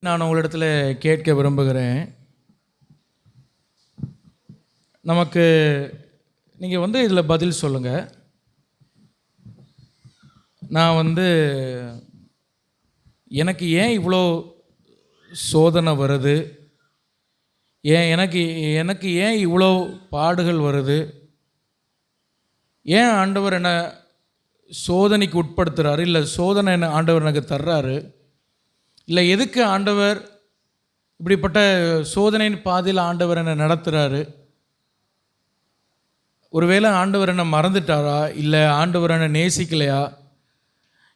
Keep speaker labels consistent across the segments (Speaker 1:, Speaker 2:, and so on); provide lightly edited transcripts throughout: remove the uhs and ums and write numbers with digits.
Speaker 1: நான் உங்களிடத்தில் கேட்க விரும்புகிறேன். நமக்கு நீங்கள் இதில் பதில் சொல்லுங்கள். நான் எனக்கு ஏன் இவ்வளோ சோதனை வருது, எனக்கு ஏன் இவ்வளோ பாடுகள் வருது, ஏன் ஆண்டவர் என்னை சோதனைக்கு உட்படுத்துகிறாரு, இல்லை சோதனை என்ன ஆண்டவர் எனக்கு தர்றாரு, இல்லை எதுக்கு ஆண்டவர் இப்படிப்பட்ட சோதனையின் பாதையில் ஆண்டவர் என்னை நடத்துகிறாரு, ஒருவேளை ஆண்டவர் என்னை மறந்துட்டாரா, இல்லை ஆண்டவர் என்னை நேசிக்கலையா,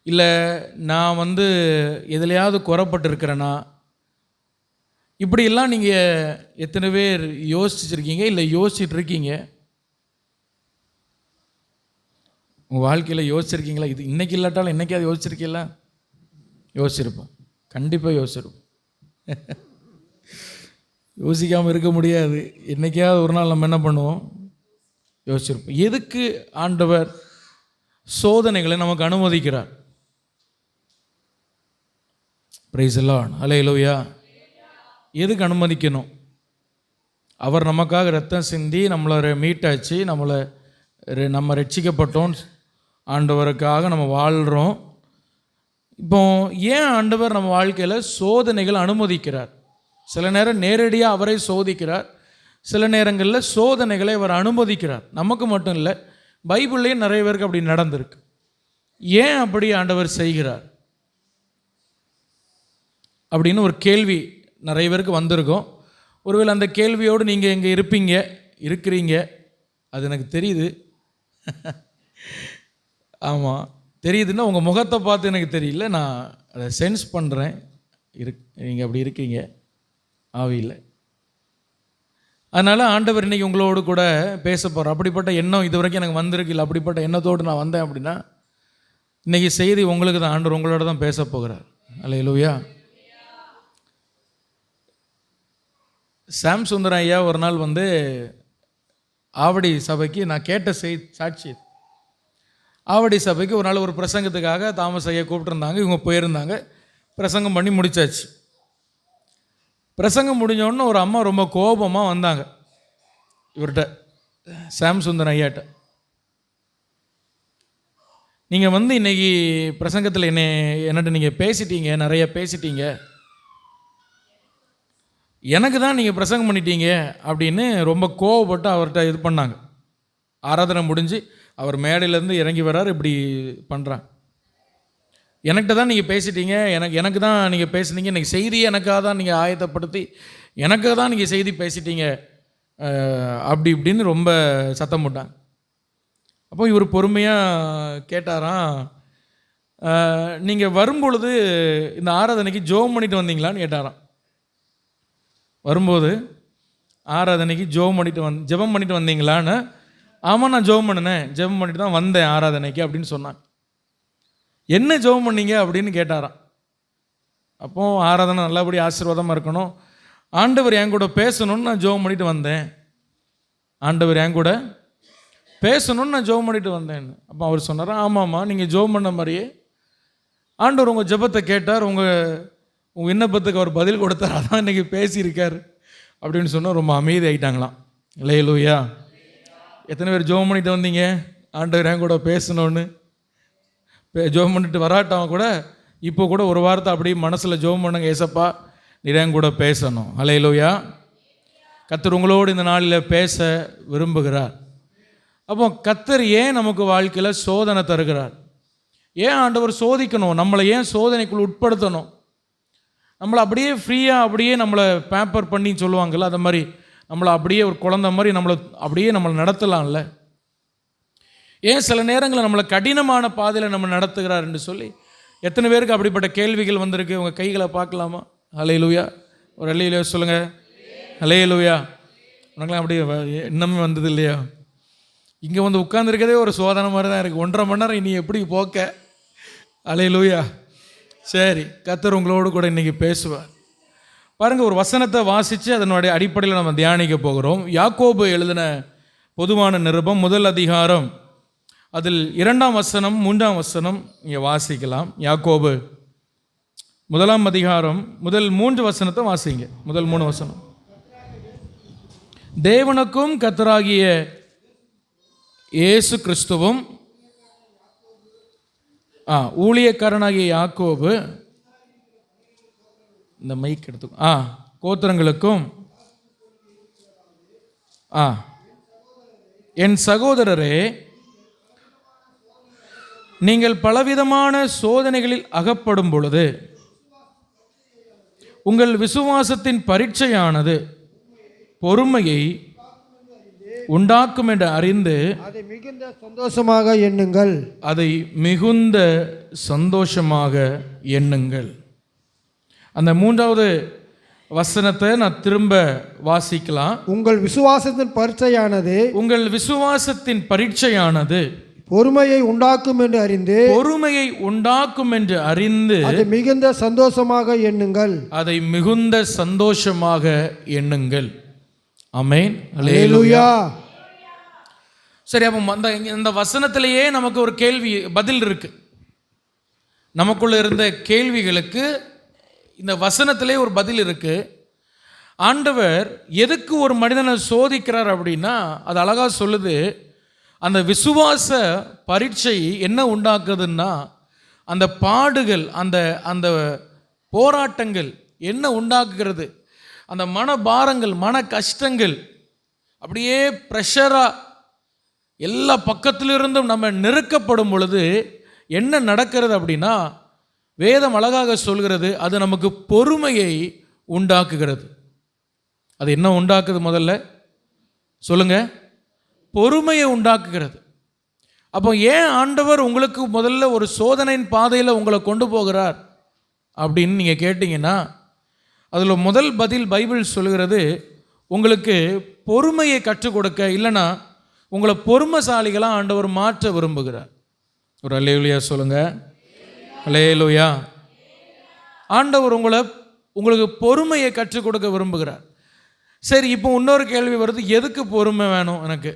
Speaker 1: இல்லை நான் எதுலையாவது குறைப்பட்டிருக்கிறேனா, இப்படியெல்லாம் நீங்கள் எத்தனை பேர் யோசிச்சிருக்கீங்க, இல்லை யோசிச்சுட்ருக்கீங்க? உங்கள் வாழ்க்கையில் யோசிச்சிருக்கீங்களா? இது இன்றைக்கி இல்லாட்டாலும் இன்றைக்காவது யோசிச்சிருக்கீங்களா? யோசிச்சிருப்போம், கண்டிப்பாக யோசிச்சிருப்போம். யோசிக்காமல் இருக்க முடியாது. என்றைக்காவது ஒரு நாள் நம்ம என்ன பண்ணுவோம்? யோசிச்சிருப்போம். எதுக்கு ஆண்டவர் சோதனைகளை நமக்கு அனுமதிக்கிறார்? பிரைஸ் தி லார்ட், ஹல்லேலூயா. எதுக்கு அனுமதிக்கணும்? அவர் நமக்காக ரத்தம் சிந்தி நம்மளை மீட்டாச்சு, நம்ம ரட்சிக்கப்பட்டோம், ஆண்டவருக்காக நம்ம வாழ்கிறோம். இப்போ ஏன் ஆண்டவர் நம்ம வாழ்க்கையில் சோதனைகள் அனுமதிக்கிறார்? சில நேரம் நேரடியாக அவரை சோதிக்கிறார், சில நேரங்களில் சோதனைகளை அவர் அனுமதிக்கிறார். நமக்கு மட்டும் இல்லை, பைபிள்லேயே நிறைய பேருக்கு அப்படி நடந்திருக்கு. ஏன் அப்படி ஆண்டவர் செய்கிறார் அப்படின்னு ஒரு கேள்வி நிறைய பேருக்கு வந்திருக்கும். ஒருவேளை அந்த கேள்வியோடு நீங்கள் எங்கே இருக்கிறீங்க, அது எனக்கு தெரியுது. ஆமாம், தெரியுதுன்னா உங்கள் முகத்தை பார்த்து எனக்கு தெரியல, நான் அதை சென்ஸ் பண்ணுறேன். நீங்கள் அப்படி இருக்கீங்க ஆவியில். அதனால் ஆண்டவர் இன்றைக்கி உங்களோடு கூட பேச போகிறார். அப்படிப்பட்ட எண்ணம் இது வரைக்கும் எனக்கு வந்திருக்கு, இல்லை அப்படிப்பட்ட எண்ணத்தோடு நான் வந்தேன் அப்படின்னா இன்றைக்கி செய்தி உங்களுக்கு தான். ஆண்டவர் உங்களோட தான் பேச போகிறார். அல்லேலூயா. சாம் சுந்தரம் ஐயா ஒரு நாள் ஆவடி சபைக்கு, நான் கேட்ட சாட்சி, ஆவடி சபைக்கு ஒரு நாள் ஒரு பிரசங்கத்துக்காக தாமஸ் ஐயா கூப்பிட்டுருந்தாங்க. இவங்க போயிருந்தாங்க, பிரசங்கம் பண்ணி முடித்தாச்சு. பிரசங்கம் முடிஞ்சோடனே ஒரு அம்மா ரொம்ப கோபமாக வந்தாங்க இவர்கிட்ட, சாம் சுந்தரம் ஐயாட்ட. நீங்கள் இன்றைக்கி பிரசங்கத்தில் என்னட்ட நீங்கள் பேசிட்டீங்க, நிறைய பேசிட்டீங்க, எனக்கு தான் நீங்கள் பிரசங்கம் பண்ணிட்டீங்க அப்படின்னு ரொம்ப கோவப்பட்டு அவர்கிட்ட இது பண்ணாங்க. ஆராதனை முடிஞ்சு அவர் மேடையிலேருந்து இறங்கி வர்றார், இப்படி பண்ணுறாங்க. எனக்கிட்ட தான் நீங்கள் பேசிட்டீங்க, எனக்கு தான் நீங்கள் பேசுனீங்க, இன்றைக்கி செய்தியை எனக்காக தான் நீங்கள் ஆயத்தப்படுத்தி எனக்காக தான் நீங்கள் செய்தி பேசிட்டீங்க அப்படி இப்படின்னு ரொம்ப சத்தம் போட்டாங்க. அப்போ இவர் பொறுமையாக கேட்டாராம், நீங்கள் வரும்பொழுது இந்த ஆராதனைக்கு ஜெபம் பண்ணிட்டு வந்தீங்களான்னு கேட்டாராம். வரும்போது ஆராதனைக்கு ஜெபம் பண்ணிட்டு வந்தீங்களான்னு. ஆமாம், நான் ஜெபம் பண்ணிட்டு தான் வந்தேன் ஆராதனைக்கு அப்படின்னு சொன்னாங்க. என்ன ஜெபம் பண்ணீங்க அப்படின்னு கேட்டாராம். அப்போது ஆராதனை நல்லபடி ஆசீர்வாதமாக இருக்கணும், ஆண்டவர் என் கூட பேசணும்னு நான் ஜெபம் பண்ணிட்டு வந்தேன், ஆண்டவர் என் கூட பேசணும்னு நான் ஜெபம் பண்ணிட்டு வந்தேன்னு. அப்போ அவர் சொன்னார், ஆமாம்மா, நீங்கள் ஜெபம் பண்ண மாதிரியே ஆண்டவர் உங்கள் ஜெபத்தை கேட்டார், உங்கள் விண்ணப்பத்துக்கு அவர் பதில் கொடுத்தார், அதான் இன்றைக்கி பேசியிருக்கார் அப்படின்னு சொன்னால் ரொம்ப அமைதி ஆகிட்டாங்களாம். அல்லேலூயா. எத்தனை பேர் ஜெபம் பண்ணிட்டு வந்தீங்க, ஆண்டவர் என் கூட பேசணுன்னு? ஜெபம் பண்ணிட்டு வராட்டவன் கூட இப்போ கூட ஒரு வாரத்தை அப்படியே மனசில் ஜெபம் பண்ணுங்க, ஏசப்பா நீர் என் கூட பேசணும். அல்லேலூயா. கர்த்தர் உங்களோடு இந்த நாளில் பேச விரும்புகிறார். அப்போ கர்த்தர் ஏன் நமக்கு வாழ்க்கையில் சோதனை தருகிறார்? ஏன் ஆண்டவர் சோதிக்கணும்? நம்மளை ஏன் சோதனைக்குள் உட்படுத்தணும்? நம்மளை அப்படியே ஃப்ரீயாக அப்படியே நம்மளை பேப்பர் பண்ணி சொல்லுவாங்கள்ல, அது மாதிரி நம்மளை அப்படியே ஒரு குழந்தை மாதிரி நம்மளை நடத்தலாம்ல. ஏன் சில நேரங்களில் நம்மளை கடினமான பாதையில் நம்ம நடத்துகிறார் என்று சொல்லி எத்தனை பேருக்கு அப்படிப்பட்ட கேள்விகள் வந்திருக்கு? உங்கள் கைகளை பார்க்கலாமா? ஹல்லேலூயா. ஒரு ஹல்லேலூயா சொல்லுங்கள். ஹல்லேலூயா. உனக்கெல்லாம் அப்படி இன்னமே வந்தது இல்லையா? இங்கே உட்கார்ந்துருக்கதே ஒரு சோதனை மாதிரி தான் இருக்குது. 1.5 மணி நேரம் இனி எப்படி போக்க? ஹல்லேலூயா. சரி, கர்த்தர் உங்களோடு கூட இன்றைக்கி பேசுவார். பாருங்கள், ஒரு வசனத்தை வாசித்து அதனுடைய அடிப்படையில் நம்ம தியானிக்க போகிறோம். யாக்கோபு எழுதின பொதுவான நிருபம் 1 அதிகாரம், அதில் 2ஆம் வசனம் 3ஆம் வசனம் இங்கே வாசிக்கலாம். யாக்கோபு முதலாம் அதிகாரம் முதல் 3 வசனத்தை வாசிங்க. முதல் 3 வசனம். தேவனுக்கும் கர்த்தராகிய இயேசு கிறிஸ்துவும் ஊழியக்காரனாகிய யாக்கோபு, இந்த மைக் எடுத்து கோத்திரங்களுக்கும் என் சகோதரரே, நீங்கள் பலவிதமான சோதனைகளில் அகப்படும் பொழுது உங்கள் விசுவாசத்தின் பரீட்சையானது பொறுமையை உண்டாக்கும் என்று அறிந்து
Speaker 2: அதை மிகுந்த சந்தோஷமாக எண்ணுங்கள்.
Speaker 1: அதை மிகுந்த சந்தோஷமாக எண்ணுங்கள். அந்த 3வது வசனத்தை நான் திரும்ப வாசிக்கலாம்.
Speaker 2: உங்கள் விசுவாசத்தின் பரீட்சையானது
Speaker 1: உங்கள் விசுவாசத்தின் பரீட்சையானது
Speaker 2: பொறுமையை உண்டாக்கும் என்று அறிந்து
Speaker 1: பொறுமையை உண்டாக்கும் என்று அறிந்து
Speaker 2: அதை மிகுந்த சந்தோஷமாக எண்ணுங்கள்.
Speaker 1: அதை மிகுந்த சந்தோஷமாக எண்ணுங்கள். ஆமென்.
Speaker 2: அல்லேலூயா.
Speaker 1: சரி, அப்போ இந்த வசனத்திலேயே நமக்கு ஒரு கேள்வி பதில் இருக்கு. நமக்குள்ள இருந்த கேள்விகளுக்கு இந்த வசனத்திலே ஒரு பதில் இருக்கு. ஆண்டவர் எதுக்கு ஒரு மனிதனை சோதிக்கிறார் அப்படின்னா, அது அழகா சொல்லுது. அந்த விசுவாச பரீட்சை என்ன உண்டாக்குதுன்னா, அந்த பாடுகள், அந்த அந்த போராட்டங்கள் என்ன உண்டாக்குகிறது, அந்த மனபாரங்கள், மன கஷ்டங்கள் அப்படியே ப்ரெஷராக எல்லா பக்கத்திலிருந்தும் நம்ம நெருக்கப்படும் பொழுது என்ன நடக்கிறது அப்படின்னா, வேதம் அழகாக சொல்கிறது, அது நமக்கு பொறுமையை உண்டாக்குகிறது. அது என்ன உண்டாக்குது? முதல்ல சொல்லுங்க. பொறுமையை உண்டாக்குகிறது. அப்போ ஏன் ஆண்டவர் உங்களுக்கு முதல்ல ஒரு சோதனையின் பாதையில் உங்களை கொண்டு போகிறார் அப்படின்னு நீங்கள் கேட்டிங்கன்னா, அதில் முதல் பதில் பைபிள் சொல்கிறது, உங்களுக்கு பொறுமையை கற்றுக் கொடுக்க, இல்லைன்னா உங்களை பொறுமைசாலிகளாக ஆண்டவர் மாற்ற விரும்புகிறார். ஒரு அல்லேலூயா சொல்லுங்க. அல்லேலூயா. ஆண்டவர் உங்களுக்கு பொறுமையை கற்றுக் கொடுக்க விரும்புகிறார். சரி, இப்போ இன்னொரு கேள்வி வருது, எதுக்கு பொறுமை வேணும் எனக்கு?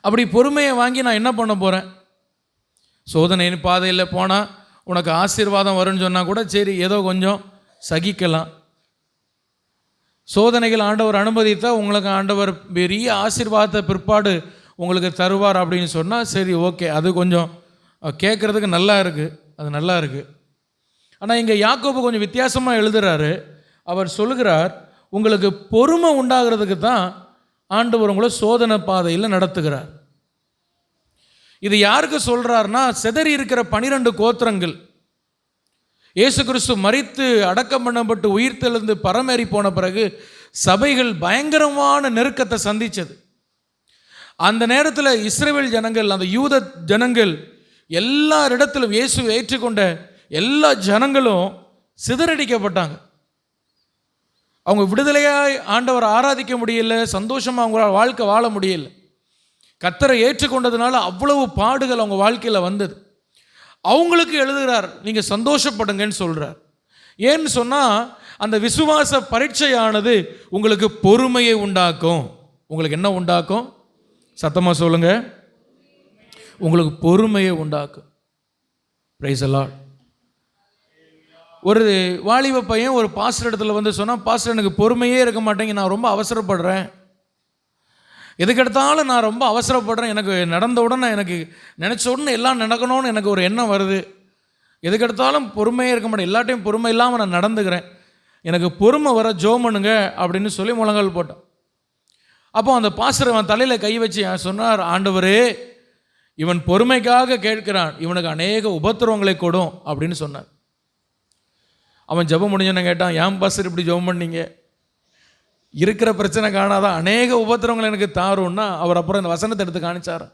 Speaker 1: அப்படி பொறுமையை வாங்கி நான் என்ன பண்ண போகிறேன்? சோதனையின் பாதையில் போனால் உனக்கு ஆசீர்வாதம் வரும்னு சொன்னால் கூட சரி, ஏதோ கொஞ்சம் சகிக்கலாம். சோதனைகள் ஆண்டவர் அனுமதித்தா உங்களுக்கு ஆண்டவர் பெரிய ஆசீர்வாதத்தை பிற்பாடு உங்களுக்கு தருவார் அப்படின்னு சொன்னால் சரி, ஓகே, அது கொஞ்சம் கேட்குறதுக்கு நல்லா இருக்குது, அது நல்லா இருக்குது. ஆனால் இங்கே யாக்கோபு கொஞ்சம் வித்தியாசமாக எழுதுகிறாரு. அவர் சொல்லுகிறார், உங்களுக்கு பொறுமை உண்டாகிறதுக்கு தான் ஆண்டவர் உங்களை சோதனை பாதையில் நடத்துகிறார். இது யாருக்கு சொல்கிறார்னா, சிதறி இருக்கிற 12 கோத்திரங்கள், இயேசு கிறிஸ்து மரித்து அடக்கம் பண்ணப்பட்டு உயிர்த்தெழுந்து பரமேறி போன பிறகு சபைகள் பயங்கரமான நெருக்கத்தை சந்தித்தது. அந்த நேரத்தில் இஸ்ரவேல் ஜனங்கள், அந்த யூத ஜனங்கள், எல்லாரிடத்திலும் இயேசுவை ஏற்றுக்கொண்ட எல்லா ஜனங்களும் சிதறடிக்கப்பட்டாங்க. அவங்க விடுதலையாய் ஆண்டவரை ஆராதிக்க முடியல, சந்தோஷமாக அவங்களால் வாழ்க்கை வாழ முடியல. கர்த்தரை ஏற்றுக்கொண்டதுனால அவ்வளவு பாடுகள் அவங்க வாழ்க்கையில் வந்தது. அவங்களுக்கு எழுதுகிறார், நீங்கள் சந்தோஷப்படுங்கன்னு சொல்கிறார். ஏன்னு சொன்னால், அந்த விசுவாச பரீட்சையானது உங்களுக்கு பொறுமையை உண்டாக்கும். உங்களுக்கு என்ன உண்டாக்கும்? சத்தமாக சொல்லுங்க. உங்களுக்கு பொறுமையை உண்டாக்கும். Price the Lord. ஒரு வாலிப பையன் ஒரு பாஸ்டர் இடத்துல வந்து சொன்னால், பாஸ்டர் எனக்கு பொறுமையே இருக்க மாட்டேங்க, நான் ரொம்ப அவசரப்படுறேன், எதுக்கெடுத்தாலும் நான் ரொம்ப அவசரப்படுறேன், எனக்கு நடந்த உடனே, எனக்கு நினச்ச உடனே எல்லாம் நடக்கணும்னு எனக்கு ஒரு எண்ணம் வருது, எதுக்கெடுத்தாலும் பொறுமையே இருக்க மாட்டேன், எல்லாட்டையும் பொறுமை இல்லாமல் நான் நடந்துக்கிறேன், எனக்கு பொறுமை வர ஜெபம் பண்ணுங்க அப்படின்னு சொல்லி முழங்கால் போட்டான். அப்போ அந்த பாஸ்டர் அவன் தலையில் கை வச்சு சொன்னார், ஆண்டவரே, இவன் பொறுமைக்காக கேட்கிறான், இவனுக்கு அநேக உபத்திரவங்களை கொடும் அப்படின்னு சொன்னார். அவன் ஜெபம் முடிஞ்சோன்னு கேட்டான், ஏன் பாஸ்டர் இப்படி ஜெபம் பண்ணீங்க? இருக்கிற பிரச்சனை காணாதான் அநேக உபத்திரவங்களை எனக்கு தாரும்னா அவர் அப்புறம் இந்த வசனத்தை எடுத்து காணிச்சார்.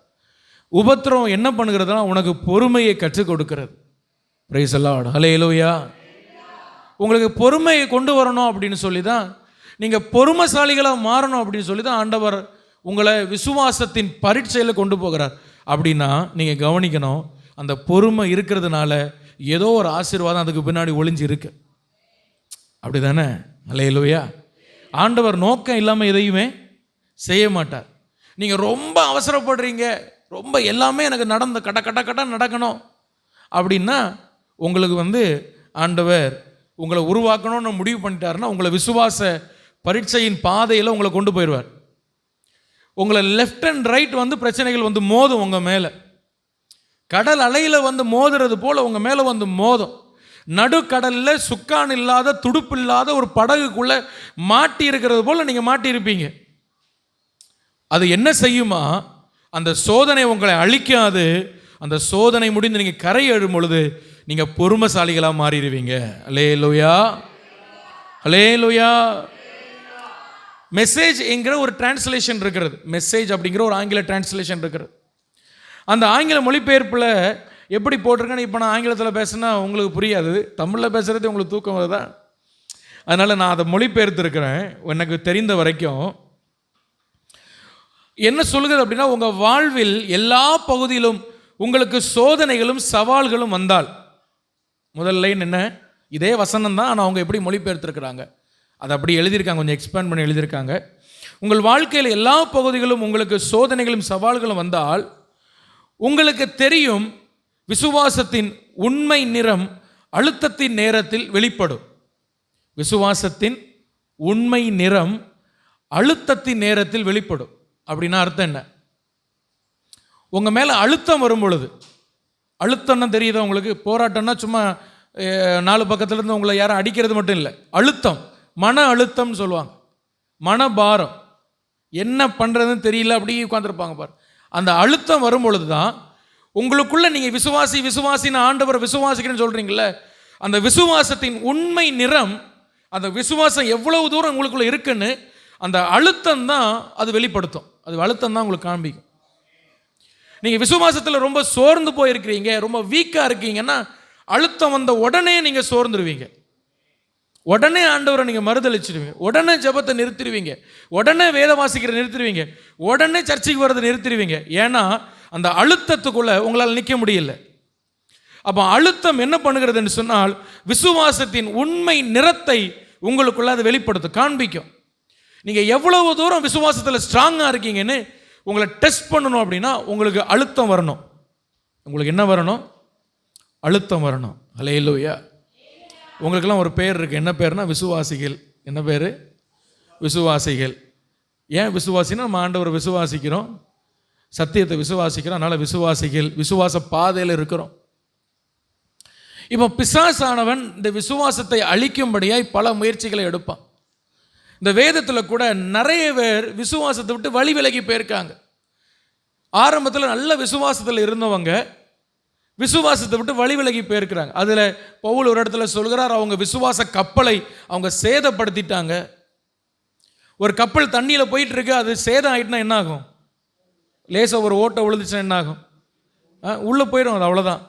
Speaker 1: உபத்திரவம் என்ன பண்ணுகிறதுனா உனக்கு பொறுமையை கற்றுக் கொடுக்கிறது. Praise the Lord. ஹல்லேலூயா. உங்களுக்கு பொறுமையை கொண்டு வரணும் அப்படின்னு சொல்லி தான், நீங்கள் பொறுமைசாலிகளாக மாறணும் அப்படின்னு சொல்லி தான் ஆண்டவர் உங்களை விசுவாசத்தின் பரீட்சையில் கொண்டு போகிறார். அப்படின்னா நீங்கள் கவனிக்கணும், அந்த பொறுமை இருக்கிறதுனால ஏதோ ஒரு ஆசீர்வாதம் அதுக்கு பின்னாடி ஒளிஞ்சு இருக்கு. அப்படி தானே? ஹல்லேலூயா. ஆண்டவர் நோக்கம் இல்லாமல் எதையுமே செய்ய மாட்டார். நீங்கள் ரொம்ப அவசரப்படுறீங்க, ரொம்ப எல்லாமே எனக்கு கட்ட நடக்கணும் அப்படின்னா உங்களுக்கு ஆண்டவர் உங்களை உருவாக்கணும்னு முடிவு பண்ணிட்டாருன்னா உங்களை விசுவாச பரீட்சையின் பாதையில் உங்களை கொண்டு போயிடுவார். உங்களை லெஃப்ட் அண்ட் ரைட் வந்து பிரச்சனைகள் வந்து மோதும் உங்கள் மேலே. கடல் அலையில் வந்து மோதுறது போல் உங்கள் மேலே வந்து மோதும். நடுக்கடலில் சுக்கான் இல்லாத துடுப்பு இல்லாத ஒரு படகுக்குள்ளே மாட்டி இருக்கிறது போல் நீங்கள் மாட்டியிருப்பீங்க. அது என்ன செய்யுமா? அந்த சோதனை உங்களை அழிக்காது. அந்த சோதனை முடிந்து நீங்கள் கரை எழும் பொழுது நீங்கள் பொறுமைசாலிகளாக மாறிடுவீங்க. அல்லேலூயா, அல்லேலூயா. மெசேஜ் என்கிற ஒரு டிரான்ஸ்லேஷன் இருக்கிறது. மெசேஜ் அப்படிங்கிற ஒரு ஆங்கில டிரான்ஸ்லேஷன் இருக்கிறது. அந்த ஆங்கில மொழிபெயர்ப்பில் எப்படி போட்டிருக்கேன்னு இப்போ நான் ஆங்கிலத்தில் பேசுனா உங்களுக்கு புரியாது. தமிழில் பேசுகிறது உங்களுக்கு தூக்கம் வருதா? அதனால் நான் அதை மொழிபெயர்த்துருக்கிறேன். எனக்கு தெரிந்த வரைக்கும் என்ன சொல்லுகிறது அப்படின்னா, உங்கள் வாழ்வில் எல்லா பகுதியிலும் உங்களுக்கு சோதனைகளும் சவால்களும் வந்தால், முதல் லைன் என்ன? இதே வசனம் தான், ஆனால் அவங்க எப்படி மொழிபெயர்த்துருக்கிறாங்க, அதை அப்படி எழுதியிருக்காங்க, கொஞ்சம் எக்ஸ்பேண்ட் பண்ணி எழுதியிருக்காங்க. உங்கள் வாழ்க்கையில் எல்லா பகுதிகளும் உங்களுக்கு சோதனைகளும் சவால்களும் வந்தால் உங்களுக்கு தெரியும் விசுவாசத்தின் உண்மை நிறம் அழுத்தத்தின் நேரத்தில் வெளிப்படும். விசுவாசத்தின் உண்மை நிறம் அழுத்தத்தின் நேரத்தில் வெளிப்படும். அப்படின்னா அர்த்தம் என்ன? உங்கள் மேலே அழுத்தம் வரும் பொழுது, அழுத்தம்னா தெரியுதா உங்களுக்கு? போராட்டம்னா சும்மா 4 பக்கத்துலேருந்து உங்களை யாரும் அடிக்கிறது மட்டும் இல்லை. அழுத்தம், மன அழுத்தம்னு சொல்லுவாங்க. மனபாரம், என்ன பண்ணுறதுன்னு தெரியல, அப்படியே உட்காந்துருப்பாங்க பாரு. அந்த அழுத்தம் வரும் பொழுது தான் உங்களுக்குள்ளே நீங்கள் விசுவாசின்னு ஆண்டவரை விசுவாசிக்கிறேன்னு சொல்கிறீங்களே, அந்த விசுவாசத்தின் உண்மை நிறம், அந்த விசுவாசம் எவ்வளவு தூரம் உங்களுக்குள்ளே இருக்குன்னு அந்த அழுத்தம் தான் அது வெளிப்படுத்தும். அது அழுத்தம் தான் உங்களுக்கு காண்பிக்கும். நீங்கள் விசுவாசத்தில் ரொம்ப சோர்ந்து போயிருக்கிறீங்க, ரொம்ப வீக்காக இருக்கீங்கன்னா அழுத்தம் வந்த உடனே நீங்கள் சோர்ந்துருவீங்க. உடனே ஆண்டவரை நீங்கள் மறுதளிச்சிடுவீங்க. உடனே ஜெபத்தை நிறுத்திடுவீங்க. உடனே வேத வாசிக்கிற நிறுத்திடுவீங்க. உடனே சர்ச்சைக்கு வர்றதை நிறுத்திடுவீங்க. ஏன்னா அந்த அழுத்தத்துக்குள்ளே உங்களால் நிற்க முடியல. அப்போ அழுத்தம் என்ன பண்ணுகிறதுன்னு சொன்னால், விசுவாசத்தின் உண்மை நிறத்தை உங்களுக்குள்ள அதை வெளிப்படுத்தும், காண்பிக்கும். நீங்கள் எவ்வளவு தூரம் விசுவாசத்தில் ஸ்ட்ராங்காக இருக்கீங்கன்னு உங்களை டெஸ்ட் பண்ணணும். அப்படின்னா உங்களுக்கு அழுத்தம் வரணும். உங்களுக்கு என்ன வரணும்? அழுத்தம் வரணும். அல்லேலூயா. உங்களுக்கெல்லாம் ஒரு பேர் இருக்குது. என்ன பேர்னா விசுவாசிகள். என்ன பேர்? விசுவாசிகள். ஏன் விசுவாசினா, நம்ம ஆண்டவரை விசுவாசிக்கிறோம், சத்தியத்தை விசுவாசிக்கிறோம், அதனால் விசுவாசிகள். விசுவாச பாதையில் இருக்கிறோம். இப்போ பிசாசானவன் இந்த விசுவாசத்தை அழிக்கும்படியாய் பல முயற்சிகளை எடுப்பான். இந்த வேதத்தில் கூட நிறைய பேர் விசுவாசத்தை விட்டு வழி விலகி போயிருக்காங்க. ஆரம்பத்தில் நல்ல விசுவாசத்தில் இருந்தவங்க விசுவாசத்தை விட்டு வழி விலகி போயிருக்கிறாங்க. அதில் பவுல் ஒரு இடத்துல சொல்கிறார், அவங்க விசுவாச கப்பலை அவங்க சேதப்படுத்திட்டாங்க. ஒரு கப்பல் தண்ணியில் போயிட்டு இருக்கு, அது சேதம் ஆகிட்டுனா என்ன ஆகும்? லேசாக ஒரு ஓட்டை விழுந்துச்சுன்னா என்ன ஆகும்? உள்ளே போயிடும், அது அவ்வளோதான்.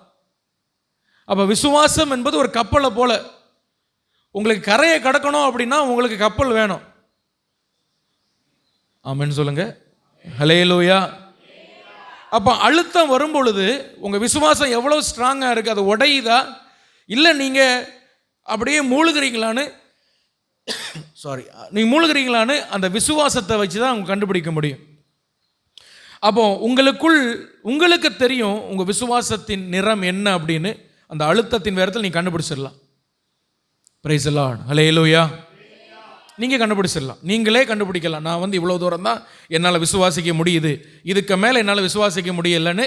Speaker 1: அப்போ விசுவாசம் என்பது ஒரு கப்பலை போல. உங்களுக்கு கரையை கடக்கணும் அப்படின்னா உங்களுக்கு கப்பல் வேணும். ஆமென் சொல்லுங்க. ஹல்லேலூயா. அப்போ அழுத்தம் வரும் பொழுது உங்கள் விசுவாசம் எவ்வளோ ஸ்ட்ராங்காக இருக்குது, அது உடையுதா இல்லை நீங்கள் அப்படியே மூழ்கிறீங்களான்னு நீங்கள் மூழ்கிறீங்களான்னு அந்த விசுவாசத்தை வச்சு தான் அவங்க கண்டுபிடிக்க முடியும். அப்போ உங்களுக்கு தெரியும் உங்கள் விசுவாசத்தின் நிறம் என்ன அப்படின்னு. அந்த அழுத்தத்தின் வேரத்தில் நீங்கள் கண்டுபிடிச்சிடலாம். Praise the Lord. ஹல்லேலூயா. நீங்கள் கண்டுபிடிச்சிடலாம், நீங்களே கண்டுபிடிக்கலாம். நான் இவ்வளோ தூரம் தான் என்னால் விசுவாசிக்க முடியுது, இதுக்கு மேலே என்னால் விசுவாசிக்க முடியலைன்னு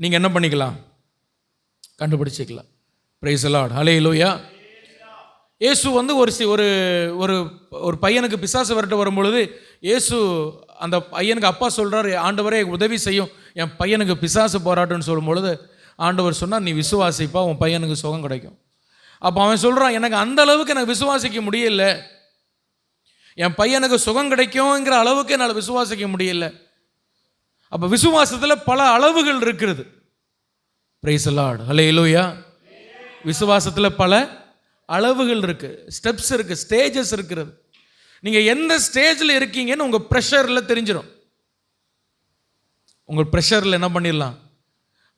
Speaker 1: நீங்கள் என்ன பண்ணிக்கலாம்? கண்டுபிடிச்சிக்கலாம். Praise the Lord. ஹல்லேலூயா. இயேசு ஒரு ஒரு ஒரு பையனுக்கு பிசாசு விரட்ட வரும்பொழுது இயேசு அந்த பையனுக்கு அப்பா சொல்கிறார், ஆண்டவரே உதவி செய்யும், என் பையனுக்கு பிசாசு போராட்டம்னு சொல்லும் பொழுது ஆண்டவர் சொன்னால், நீ விசுவாசிப்பா, உன் பையனுக்கு சுகம் கிடைக்கும். அப்போ அவன் சொல்கிறான், எனக்கு அந்த அளவுக்கு எனக்கு விசுவாசிக்க முடியல, என் பையனுக்கு சுகம் கிடைக்கும்ங்கிற அளவுக்கு என்னால் விசுவாசிக்க முடியல. அப்போ விசுவாசத்தில் பல அளவுகள் இருக்கிறது. Praise the Lord. ஹல்லேலூயா. விசுவாசத்தில் பல அளவுகள் இருக்குது, ஸ்டெப்ஸ் இருக்குது, ஸ்டேஜஸ் இருக்கிறது. நீங்கள் எந்த ஸ்டேஜில் இருக்கீங்கன்னு உங்கள் ப்ரெஷரில் தெரிஞ்சிடும். உங்கள் ப்ரெஷரில் என்ன பண்ணிடலாம்?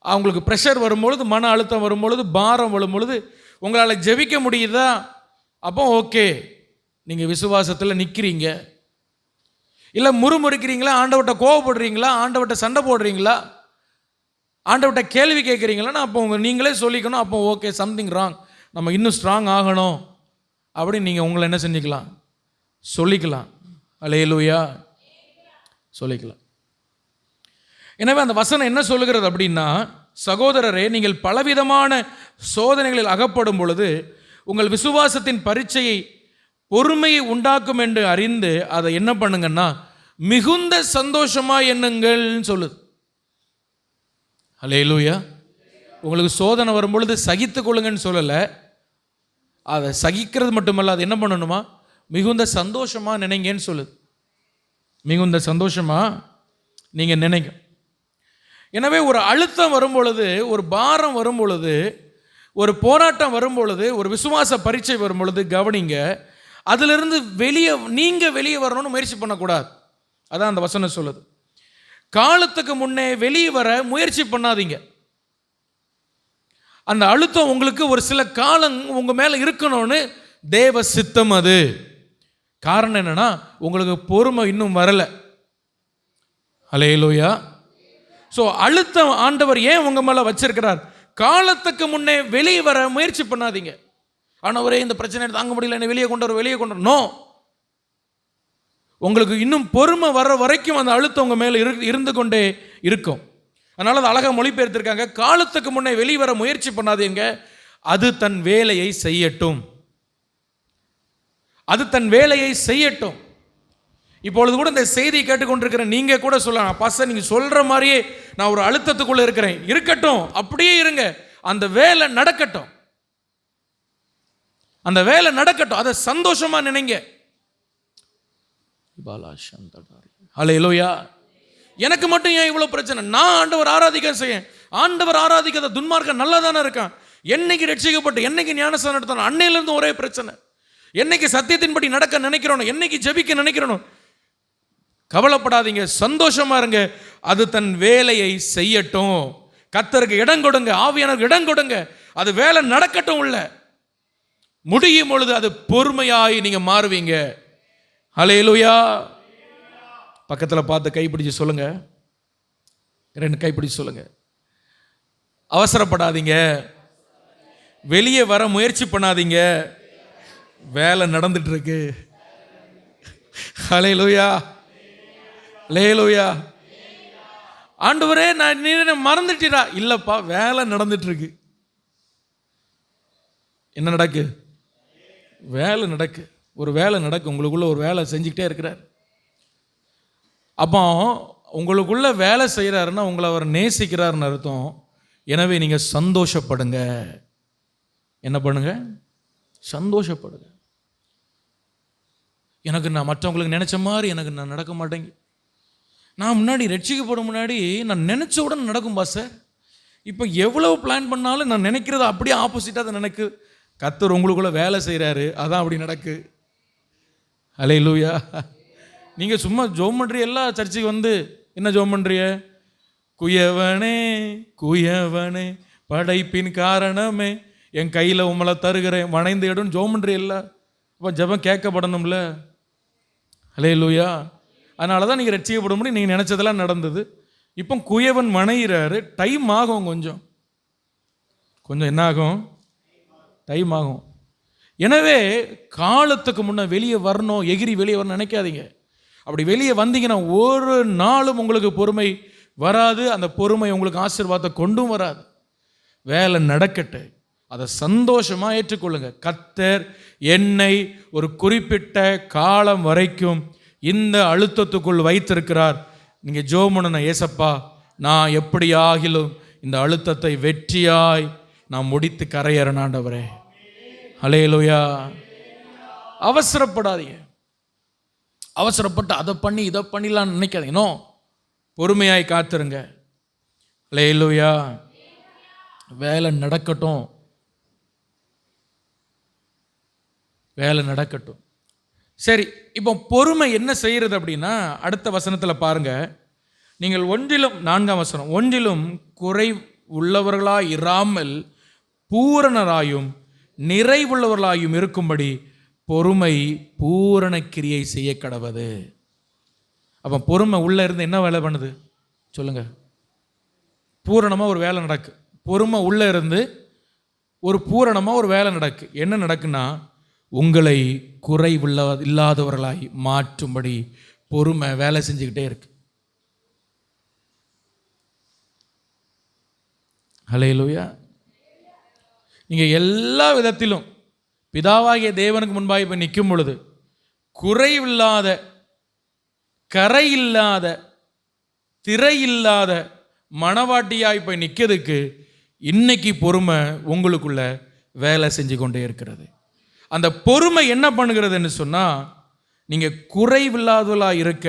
Speaker 1: அவங்களுக்கு ப்ரெஷர் வரும்பொழுது, மன அழுத்தம் வரும்பொழுது, பாரம் வரும்பொழுது உங்களால் ஜெபிக்க முடியுதா? அப்போ ஓகே, நீங்கள் விசுவாசத்தில் நிற்கிறீங்க. இல்லை முறுமுறுக்கிறீங்களா, ஆண்டவர்கிட்ட கோவப்படுறீங்களா, ஆண்டவர்கிட்ட சண்டை போடுறீங்களா, ஆண்டவர்கிட்ட கேள்வி கேட்குறீங்களான்னு அப்போ நீங்களே சொல்லிக்கணும். அப்போ ஓகே, சம்திங் ராங், நம்ம இன்னும் ஸ்ட்ராங் ஆகணும் அப்படின்னு நீங்கள் உங்களை என்ன செஞ்சுக்கலாம், சொல்லிக்கலாம். அல்லேலூயா, சொல்லிக்கலாம். எனவே அந்த வசனம் என்ன சொல்லுகிறது அப்படின்னா, சகோதரரே, நீங்கள் பலவிதமான சோதனைகளில் அகப்படும் பொழுது உங்கள் விசுவாசத்தின் பரீட்சையை பொறுமையை உண்டாக்கும் என்று அறிந்து அதை என்ன பண்ணுங்கன்னா மிகுந்த சந்தோஷமா எண்ணுங்கள்னு சொல்லுது. அல்லேலூயா. உங்களுக்கு சோதனை வரும்பொழுது சகித்து கொள்ளுங்கன்னு சொல்லலை, அதை சகிக்கிறது மட்டுமல்ல, அது என்ன பண்ணணுமா, மிகுந்த சந்தோஷமா நினைங்கன்னு சொல்லுது. மிகுந்த சந்தோஷமா நீங்க நினைங்க. எனவே ஒரு அழுத்தம் வரும் பொழுது, ஒரு பாரம் வரும் பொழுது, ஒரு போராட்டம் வரும் பொழுது, ஒரு விசுவாச பரீட்சை வரும் பொழுது கவனிங்க, அதிலிருந்து வெளியே வரணும்னு முயற்சி பண்ணக்கூடாது. அதான் அந்த வசனம் சொல்லுது. காலத்துக்கு முன்னே வெளியே வர முயற்சி பண்ணாதீங்க. அந்த அழுத்தம் உங்களுக்கு ஒரு சில காலம் உங்க மேல இருக்கணும்னு தேவ சித்தம். அது காரணம் என்னன்னா, உங்களுக்கு பொறுமை இன்னும் வரல. அல்லேலூயா. ஸோ அழுத்தம் ஆண்டவர் ஏன் உங்க மேல வச்சிருக்கிறார்? காலத்துக்கு முன்னே வெளியே வர முயற்சி பண்ணாதீங்க. ஆண்டவரே, இந்த பிரச்சனை தாங்க முடியல, என்ன வெளியே கொண்டு வர. நோ, உங்களுக்கு இன்னும் பொறுமை வர்ற வரைக்கும் அந்த அழுத்தம் உங்க மேல இருந்து கொண்டே இருக்கும். அதனால அது அழகா மொழிபெயர்த்திருக்காங்க, காலத்துக்கு முன்னே வெளியே வர முயற்சி பண்ணாதீங்க, அது தன் வேலையை செய்யட்டும். அது தன் வேலையை செய்யட்டும். இப்பொழுது கூட இந்த செய்தியை கேட்டுக்கொண்டிருக்கிற நீங்க கூட சொல்லலாம், பாஸ்டர் நீங்க சொல்ற மாதிரியே நான் ஒரு அழுத்தத்துக்குள்ள இருக்கிறேன். இருக்கட்டும், அப்படியே இருங்க, அந்த வேலை நடக்கட்டும். அந்த வேலை நடக்கட்டும், அதை சந்தோஷமா நினைங்க. அல்லேலூயா. எனக்கு மட்டும் ஏன் இவ்வளவு பிரச்சனை? நான் ஆண்டவர் ஆராதிக்க செய்ய, ஆண்டவர் ஆராதிக்காத துன்மார்க்கன் நல்லா தானே இருக்கான். என்னைக்கு ரட்சிக்கப்பட்டு என்னைக்கு ஞானஸ்நானம் எடுத்தானோ அன்னையிலிருந்து ஒரே பிரச்சனை. என்னைக்கு சத்தியத்தின்படி நடக்க நினைக்கிறோம், என்னைக்கு ஜெபிக்க நினைக்கிறோம், கவலைப்படாதீங்க, சந்தோஷமா இருங்க. அது தன் வேலையை செய்யட்டும். கர்த்தருக்கு இடம் கொடுங்க, ஆவியானவருக்கு இடம் கொடுங்க, அது வேலை நடக்கட்டும். உள்ள முடியும் பொழுது அது பொறுமையாய் நீங்க மாறுவீங்க. அல்லேலூயா. பக்கத்தில் பார்த்து கைப்பிடிச்சு சொல்லுங்க, 2 கைப்பிடிச்சு சொல்லுங்க, அவசரப்படாதீங்க, வெளியே வர முயற்சி பண்ணாதீங்க, வேலை நடந்துட்டு இருக்கு. அல்லேலூயா, அல்லேலூயா. ஆண்டவரே, நான் நீ மறந்துட்டீரா? இல்லப்பா, வேலை நடந்துட்டு இருக்கு. என்ன நடக்கு? வேலை நடக்கு. ஒரு வேலை நடக்கு, உங்களுக்குள்ள ஒரு வேலை செஞ்சுக்கிட்டே இருக்கிறார். அப்போ உங்களுக்குள்ள வேலை செய்கிறாருன்னா உங்களை அவர் நேசிக்கிறாருன்னு அர்த்தம். எனவே நீங்க சந்தோஷப்படுங்க. என்ன பண்ணுங்க? சந்தோஷப்படுங்க. எனக்கு நான் மற்றவங்களுக்கு நினைச்ச மாதிரி எனக்கு நான் நடக்க மாட்டேங்க. நான் முன்னாடி ரட்சிக்கப்படும் முன்னாடி நான் நினைச்ச உடனே நடக்கும் பாஸ்டர். இப்போ எவ்வளவு பிளான் பண்ணாலும் நான் நினைக்கிறது அப்படியே ஆப்போசிட்டாக தான் நடக்கு. கர்த்தர் உங்களுக்குள்ள வேலை செய்கிறாரு, அதான் அப்படி நடக்கு. அல்லேலூயா. நீங்கள் சும்மா ஜெபம் பண்ணுறிய, எல்லா சர்ச்சுக்கு வந்து என்ன ஜெபம் பண்ணுறிய? குயவனே குயவனே படைப்பின் காரணமே என் கையில் உம்மளை தருகிறேன் வணைந்து இடம் ஜெபம் பண்ணுறியல்ல. அப்போ ஜெபம் கேட்கப்படணும்ல. அல்லேலூயா. அதனால தான் நீங்கள் ரட்சிக்கப்பட முடியும். நீங்கள் நினச்சதெல்லாம் நடந்தது. இப்போ குயவன் மனைகிறாரு, டைம் ஆகும், கொஞ்சம் என்ன ஆகும்? டைம் ஆகும். எனவே காலத்துக்கு முன்னே வெளியே வரணும், எகிரி வெளியே வரணும் நினைக்காதீங்க. அப்படி வெளியே வந்தீங்கன்னா ஒரு நாளும் உங்களுக்கு பொறுமை வராது. அந்த பொறுமை உங்களுக்கு ஆசீர்வாதத்தை கொண்டும் வராது. வேலை நடக்கட்டு, அதை சந்தோஷமா ஏற்றுக்கொள்ளுங்க. கர்த்தர் என்னை ஒரு குறிப்பிட்ட காலம் வரைக்கும் இந்த அழுத்தத்துக்குள் வைத்திருக்கிறார். நீங்க ஜெபம் பண்ணணும், ஏசப்பா நான் எப்படி ஆகிலும் இந்த அழுத்தத்தை வெற்றியாய் நான் முடித்து கரையேறேன் ஆண்டவரே. அல்லேலூயா. அவசரப்படாதீங்க. அவசரப்பட்டு அதை பண்ணி இதை பண்ணிடலான்னு நினைக்காதீங்க. நோ, பொறுமையாய் காத்துருங்க. அல்லேலூயா. வேலை நடக்கட்டும், வேலை நடக்கட்டும். சரி, இப்போ பொறுமை என்ன செய்யறது அப்படின்னா அடுத்த வசனத்தில் பாருங்க. நீங்கள் ஒன்றிலும், 4ஆம் வசனம், ஒன்றிலும் குறை உள்ளவர்களாய் இராமல் பூரணராயும் நிறைவுள்ளவர்களாயும் இருக்கும்படி பொறுமை பூரண கிரியை செய்ய கடவது. அப்போ பொறுமை உள்ள இருந்து என்ன வேலை பண்ணுது சொல்லுங்க? பூரணமாக ஒரு வேலை நடக்கு. பொறுமை உள்ள இருந்து ஒரு பூரணமாக ஒரு வேலை நடக்கு. என்ன நடக்குன்னா, உங்களை இல்லாதவர்களாய் மாற்றும்படி பொறுமை வேலை செஞ்சுக்கிட்டே இருக்கு. ஹல்லேலூயா. நீங்கள் எல்லா விதத்திலும் பிதாவாகிய தேவனுக்கு முன்பாக போய் நிற்கும் பொழுது குறைவில்லாத, கரையில்லாத, திரையில்லாத மணவாட்டியாய் போய் நிற்கிறதுக்கு இன்னைக்கு பொறுமை உங்களுக்குள்ள வேலை செஞ்சு கொண்டே இருக்கிறது. அந்த பொறுமை என்ன பண்ணுகிறதுன்னு சொன்னால், நீங்கள் குறைவில்லாதவர்களாக இருக்க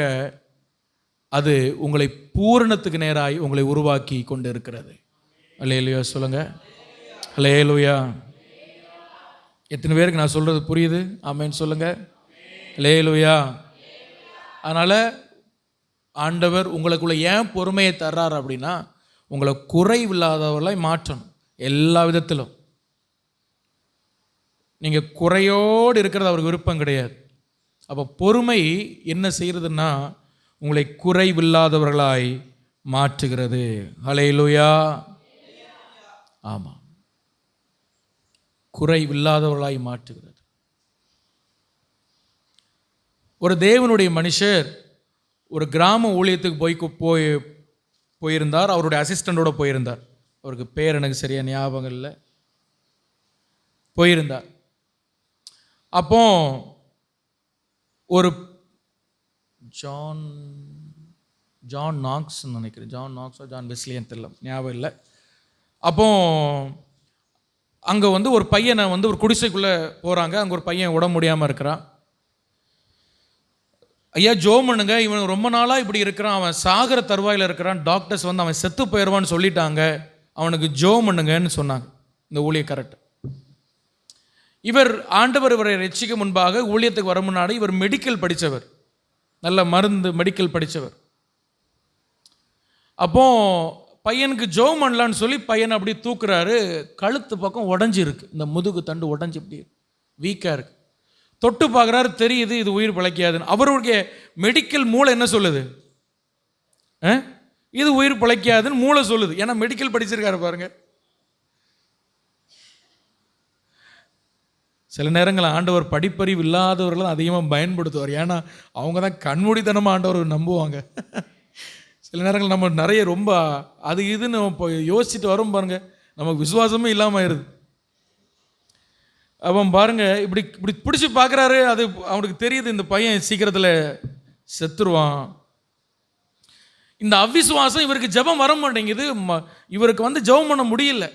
Speaker 1: அது உங்களை பூரணத்துக்கு நேராய் உங்களை உருவாக்கி கொண்டு இருக்கிறது. அல்லேலூயா சொல்லுங்க. அல்லேலூயா. எத்தனை பேருக்கு நான் சொல்கிறது புரியுது? ஆமென் சொல்லுங்க. அல்லேலூயா. அதனால் ஆண்டவர் உங்களுக்குள்ள ஏன் பொறுமையை தர்றார் அப்படின்னா, உங்களை குறைவில்லாதவர்களாய் மாற்றணும் எல்லா விதத்திலும். நீங்கள் குறையோடு இருக்கிறது அவருக்கு விருப்பம் கிடையாது. அப்போ பொறுமை என்ன செய்கிறதுன்னா, உங்களை குறைவில்லாதவர்களாய் மாற்றுகிறது. ஹல்லேலூயா. ஆமாம், குறைவில்லாதவர்களாய் மாற்றுகிறது. ஒரு தேவனுடைய மனுஷர் ஒரு கிராம ஊழியத்துக்கு போயிருந்தார். அவருடைய அசிஸ்டண்டோடு போயிருந்தார். அவருக்கு பேர் எனக்கு சரியாக ஞாபகம் இல்லை. போயிருந்தார். அப்போ ஒரு ஜான் நாக்ஸ் நினைக்கிறேன், ஜான் நாக்ஸோ ஜான் வெஸ்லியன் தெரியல, ஞாபகம் இல்லை. அப்போ அங்கே ஒரு பையனை ஒரு குடிசைக்குள்ளே போகிறாங்க. அங்கே ஒரு பையன் உடம்பு முடியாமல் இருக்கிறான். ஐயா ஜோம் பண்ணுங்க, இவன் ரொம்ப நாளாக இப்படி இருக்கிறான், அவன் சாகர தருவாயில் இருக்கிறான், டாக்டர்ஸ் அவன் செத்து போயிடுவான்னு சொல்லிட்டாங்க, அவனுக்கு ஜோம் பண்ணுங்கன்னு சொன்னாங்க இந்த ஊழிய கரெக்ட். ஆண்டவர் இவரை ரட்சிக்க முன்பாக ஊழியத்துக்கு வர முன்னாடி இவர் மெடிக்கல் படித்தவர், நல்ல மருந்து மெடிக்கல் படித்தவர். அப்போ பையனுக்கு ஜோம் பண்ணலான்னு சொல்லி பையனை அப்படி தூக்குறாரு. கழுத்து பக்கம் உடஞ்சிருக்கு, இந்த முதுகு தண்டு உடஞ்சி இப்படி வீக்காக இருக்கு. தொட்டு பார்க்குறாரு, தெரியுது இது உயிர் பிழைக்காதுன்னு. அவருடைய மெடிக்கல் மூளை என்ன சொல்லுது? இது உயிர் பிழைக்காதுன்னு மூளை சொல்லுது. ஏன்னா மெடிக்கல் படிச்சிருக்காரு பாருங்க. சில நேரங்கள் ஆண்டவர் படிப்பறிவு இல்லாதவர்கள் அதிகமாக பயன்படுத்துவார். ஏன்னா அவங்க தான் கண்மூடித்தனமாக ஆண்டவர் நம்புவாங்க. சில நேரங்கள் நம்ம நிறைய ரொம்ப அது இதுன்னு இப்போ யோசிச்சுட்டு வரோம் பாருங்க, நமக்கு விசுவாசமே இல்லாமல் ஆயிடுது. அவன் பாருங்க இப்படி இப்படி பிடிச்சி பார்க்குறாரு. அது அவனுக்கு தெரியுது இந்த பையன் சீக்கிரத்தில் செத்துருவான். இந்த அவிசுவாசம் இவருக்கு ஜெபம் வர மாட்டேங்குது. இவருக்கு ஜெபம் பண்ண முடியல.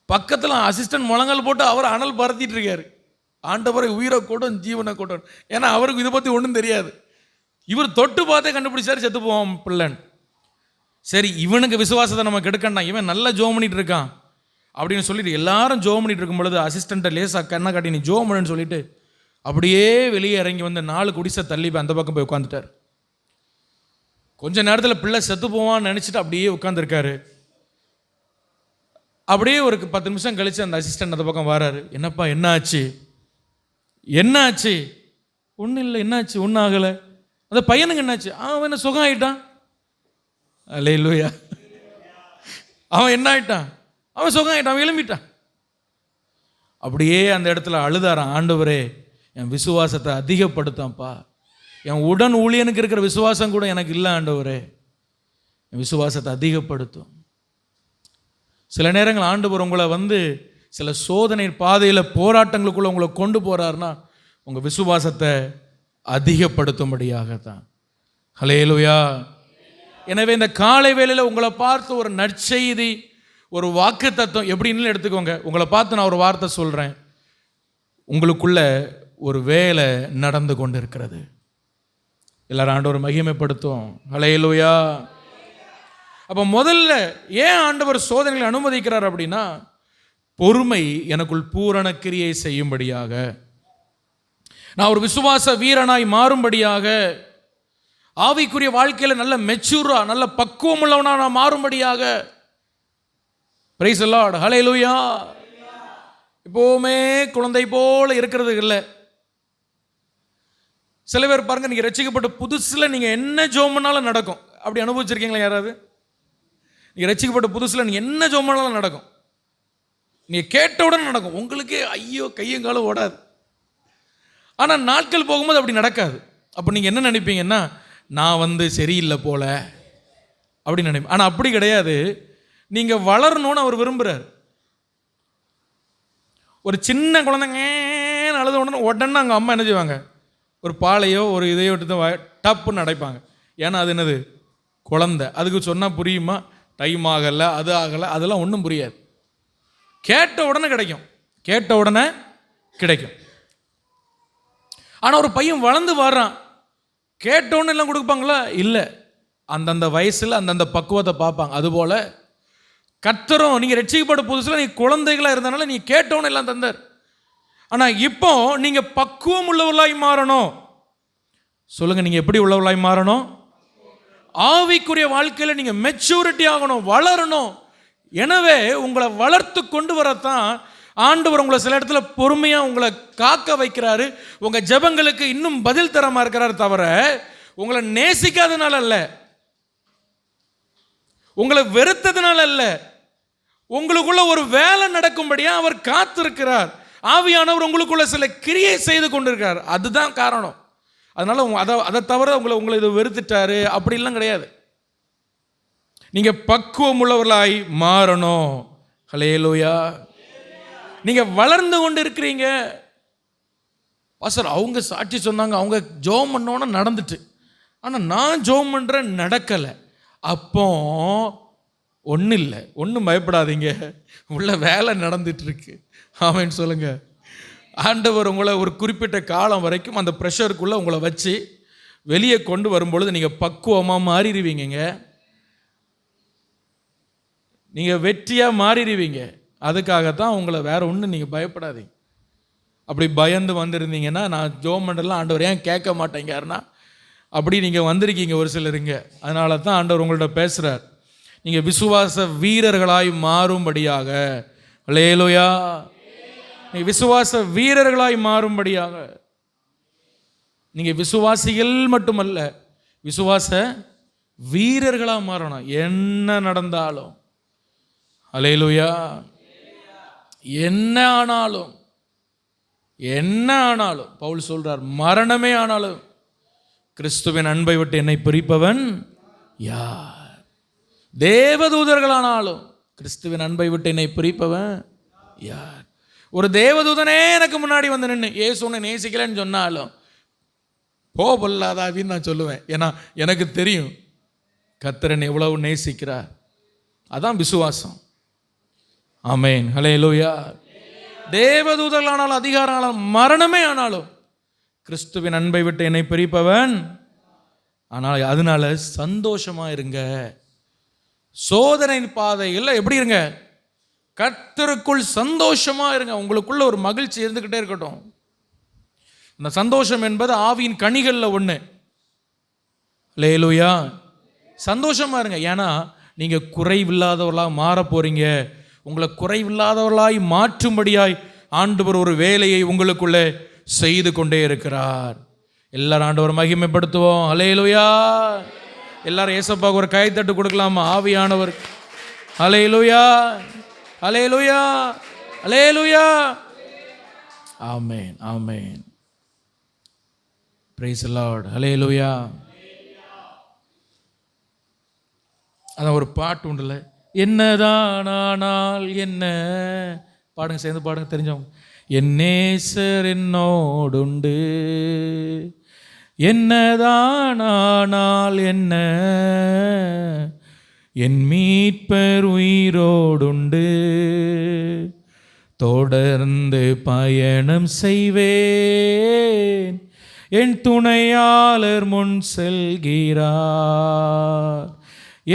Speaker 1: பக்கத்தில் அசிஸ்டன்ட் முழங்கால் போட்டு அவர் அனல் பறத்திட்டு இருக்காரு, ஆண்டவரை உயிரை கூட்டம் ஜீவனை கூட்டம். ஏன்னா அவருக்கு இதை பற்றி ஒன்றும் தெரியாது. இவர் தொட்டு பார்த்தே கண்டுபிடிச்சாரு செத்து போவான் பிள்ளைன்னு. சரி, இவனுக்கு விசுவாசத்தை நம்ம கெடுக்கண்டா, இவன் நல்லா ஜோம் பண்ணிட்டு இருக்கான் அப்படின்னு சொல்லிட்டு எல்லாரும் ஜோம் பண்ணிட்டு இருக்கும் பொழுது அசிஸ்டண்ட்டை லேசாக கண்ணை காட்டி நீ ஜோம் பண்ணுன்னு சொல்லிட்டு அப்படியே வெளியே இறங்கி 4 குடிசை தள்ளி அந்த பக்கம் போய் உட்காந்துட்டார். கொஞ்ச நேரத்தில் பிள்ளை செத்து போவான்னு நினச்சிட்டு அப்படியே உட்காந்துருக்காரு. அப்படியே ஒரு 10 நிமிஷம் கழிச்சு அந்த அசிஸ்டன்ட் அந்த பக்கம் வராரு. என்னப்பா என்ன ஆச்சு? என்ன ஆச்சு? ஒன்றும் இல்லை. என்ன ஆச்சு? ஒன்றும் ஆகலை. அந்த பையனுக்கு என்னாச்சு? அவன் என்ன சுகம் ஆயிட்டான். அல்லேலூயா. அவன் என்ன ஆயிட்டான்? அவன் சுகம் ஆயிட்டான், அவன் எழும்பிட்டான். அப்படியே அந்த இடத்துல அழுதாரான், ஆண்டவரே என் விசுவாசத்தை அதிகப்படுத்தான்ப்பா, என் உடன் ஊழியனுக்கு இருக்கிற விசுவாசம் கூட எனக்கு இல்லை ஆண்டவரே, என் விசுவாசத்தை அதிகப்படுத்தும். சில நேரங்கள் ஆண்டவர் உங்களை சில சோதனை பாதையில் போராட்டங்களுக்குள்ள உங்களை கொண்டு போறாருன்னா உங்கள் விசுவாசத்தை அதிகப்படுத்தும்படியாகத்தான். ஹல்லேலூயா. எனவே இந்த காலை வேளையில் உங்களை பார்த்து ஒரு நற்செய்தி, ஒரு வாக்கு தத்துவம் எப்படின்னு எடுத்துக்கோங்க. உங்களை பார்த்து நான் ஒரு வார்த்தை சொல்கிறேன், உங்களுக்குள்ள ஒரு வேலை நடந்து கொண்டு இருக்கிறது. எல்லாரும் ஆண்டவர் மகிமைப்படுத்தும். ஹல்லேலூயா. அப்போ முதல்ல ஏன் ஆண்டவர் சோதனைகளை அனுமதிக்கிறார் அப்படின்னா, பொறுமை எனக்குள் பூரண கிரியை செய்யும்படியாக, நான் ஒரு விசுவாச வீரனாய் மாறும்படியாக, ஆவிக்குரிய வாழ்க்கையில் நல்ல மெச்சூரா நல்ல பக்குவம் உள்ளவனா நான் மாறும்படியாக. Price the Lord. ஹல்லேலூயா. இப்போவுமே குழந்தை போல இருக்கிறது இல்லை. சில பேர் பாருங்க, நீங்கள் ரட்சிக்கப்பட்ட புதுசில் நீங்கள் என்ன ஜெபம் பண்ணாலும் நடக்கும். அப்படி அனுபவிச்சிருக்கீங்களா யாராவது? நீங்கள் ரட்சிக்கப்பட்ட புதுசில் நீங்கள் என்ன ஜெபம் பண்ணாலும் நடக்கும். நீங்கள் கேட்டவுடன் நடக்கும். உங்களுக்கே ஐயோ கையங்காலம் ஓடாது. ஆனால் நாட்கள் போகும்போது அப்படி நடக்காது. அப்போ நீங்கள் என்ன நினைப்பீங்கன்னா, நான் சரியில்லை போல அப்படின்னு நினைப்பேன். ஆனால் அப்படி கிடையாது. நீங்கள் வளரணும்னு அவர் விரும்புகிறார். ஒரு சின்ன குழந்தைங்க அழுத உடனே அங்கே அம்மா என்ன செய்வாங்க, ஒரு பாலையோ ஒரு இதையோ எடுத்து டப்புன்னு அடைப்பாங்க. ஏன்னா அது என்னது, குழந்தை. அதுக்கு சொன்னால் புரியுமா? டைம் ஆகலை, அது ஆகலை, அதெல்லாம் ஒன்றும் புரியாது. கேட்ட உடனே கிடைக்கும், கேட்ட உடனே கிடைக்கும். ஆனால் ஒரு பையன் வளர்ந்து வர்றான், கேட்டவுடனே எல்லாம் கொடுப்பாங்களா? இல்லை. அந்தந்த வயசில் அந்தந்த பக்குவத்தை பார்ப்பாங்க. அதுபோல் கர்த்தரும் நீங்கள் ரட்சிக்கப்பட்ட புதுசில் நீங்கள் குழந்தைகளாக இருந்தனால நீங்கள் கேட்டவுடனே எல்லாம் தந்தார். ஆனால் இப்போ நீங்கள் பக்குவம் உள்ளவர்களாய் மாறணும். சொல்லுங்கள், நீங்கள் எப்படி உள்ளவர்களாய் மாறணும்? ஆவிக்குரிய வாழ்க்கையில் நீங்கள் மெச்சூரிட்டி ஆகணும், வளரணும். எனவே உங்களை வளர்த்து கொண்டு வரத்தான் ஆண்டவர் உங்களை சில இடத்துல பொறுமையாக உங்களை காக்க வைக்கிறாரு. உங்கள் ஜெபங்களுக்கு இன்னும் பதில் தரமா இருக்கிறாரு. தவிர உங்களை நேசிக்காதனால அல்ல, உங்களை வெறுத்ததுனால அல்ல, உங்களுக்குள்ள ஒரு வேலை நடக்கும்படியா அவர் காத்திருக்கிறார். ஆவியானவர் உங்களுக்குள்ள சில கிரியை செய்து கொண்டிருக்கிறார். அதுதான் காரணம். அதனால அதை தவிர உங்களை இது வெறுத்துட்டாரு அப்படிலாம் கிடையாது. நீங்க பக்குவம் உள்ளவர்களாய் மாறணும். ஹல்லேலூயா. நீங்க வளர்ந்து கொண்டு இருக்கிறீங்க. பாஸ்டர் அவங்க சாட்சி சொன்னாங்க, அவங்க ஜெபம் பண்ணோன்னு நடந்துட்டு, ஆனால் நான் ஜெபம் பண்ணுறேன் நடக்கலை. அப்போ ஒன்றும் இல்லை, ஒன்றும் பயப்படாதீங்க, உள்ள வேலை நடந்துட்டு இருக்கு. ஆமென் சொல்லுங்க. ஆண்டவர் உங்களை ஒரு குறிப்பிட்ட காலம் வரைக்கும் அந்த ப்ரெஷருக்குள்ளே உங்களை வச்சு வெளியே கொண்டு வரும்பொழுது நீங்கள் பக்குவமாக மாறிடுவீங்க, நீங்கள் வெற்றியாக மாறிடுவீங்க. அதுக்காகத்தான் உங்களை வேற ஒன்றும் நீங்கள் பயப்படாதீங்க. அப்படி பயந்து வந்திருந்தீங்கன்னா, நான் ஜெபம் பண்ணுறலாம் ஆண்டவர் ஏன் கேட்க மாட்டேங்காருன்னா, அப்படி நீங்கள் வந்திருக்கீங்க ஒரு சிலருங்க. அதனால தான் ஆண்டவர் உங்கள்கிட்ட பேசுகிறார். நீங்கள் விசுவாச வீரர்களாய் மாறும்படியாக. ஹல்லேலூயா. நீங்கள் விசுவாச வீரர்களாய் மாறும்படியாக. நீங்கள் விசுவாசிகள் மட்டுமல்ல, விசுவாச வீரர்களாக மாறணும். என்ன நடந்தாலும், ஹல்லேலூயா, என்ன ஆனாலும், என்ன ஆனாலும், பவுல் சொல்றார், மரணமே ஆனாலும் கிறிஸ்துவின் அன்பை விட்டு என்னை பிரிப்பவன் யார்? தேவதூதர்களானாலும் கிறிஸ்துவின் அன்பை விட்டு என்னை பிரிப்பவன் யார்? ஒரு தேவதூதனே எனக்கு முன்னாடி வந்து நின்று ஏசு உன்னை நேசிக்கலன்னு சொன்னாலும் போ பொல்லாதாவின்னு நான் சொல்லுவேன். ஏன்னா எனக்கு தெரியும் கர்த்தர் எவ்வளவு நேசிக்கிறார். அதான் விசுவாசம். ஆமென். ஹல்லேலூயா. தேவதூதர்களானாலும் அதிகாரம் ஆனாலும் மரணமே ஆனாலும் கிறிஸ்துவின் அன்பை விட்டு என்னை பிரிப்பவன். ஆனால் அதனால சந்தோஷமா இருங்க. சோதனை பாதையில் எப்படி இருங்க? கர்த்தருக்குள் சந்தோஷமா இருங்க. உங்களுக்குள்ள ஒரு மகிழ்ச்சி இருந்துகிட்டே இருக்கட்டும். அந்த சந்தோஷம் என்பது ஆவியின் கனிகளில் ஒன்று. ஹல்லேலூயா. சந்தோஷமா இருங்க. ஏன்னா நீங்க குறைவில்லாதவர்களாக மாற போறீங்க. உங்களை குறைவில்லாதவர்களாய் மாற்றும்படியாய் ஆண்டவர் ஒரு வேலையை உங்களுக்குள்ளே செய்து கொண்டே இருக்கிறார். எல்லாரும் ஆண்டவர் மகிமைப்படுத்துவோம். ஹல்லேலூயா. எல்லாரும் ஏசப்பாவுக்கு ஒரு கைத்தட்டு கொடுக்கலாமா? ஆவியானவர். Hallelujah, hallelujah, hallelujah. Amen, amen. Praise the Lord. Hallelujah. அதான் ஒரு பாட்டு உண்டுல, என்னதான் ஆனால் என்ன, பாடுங்க, சேர்ந்து பாடுங்க தெரிஞ்சவங்க. என் நேசர் என்னோடுண்டு, என்னதான் ஆனால் என்ன, என் மீட்பர் உயிரோடுண்டு, தொடர்ந்து பயணம் செய்வேன், என் துணையாளர் முன் செல்கிறார்.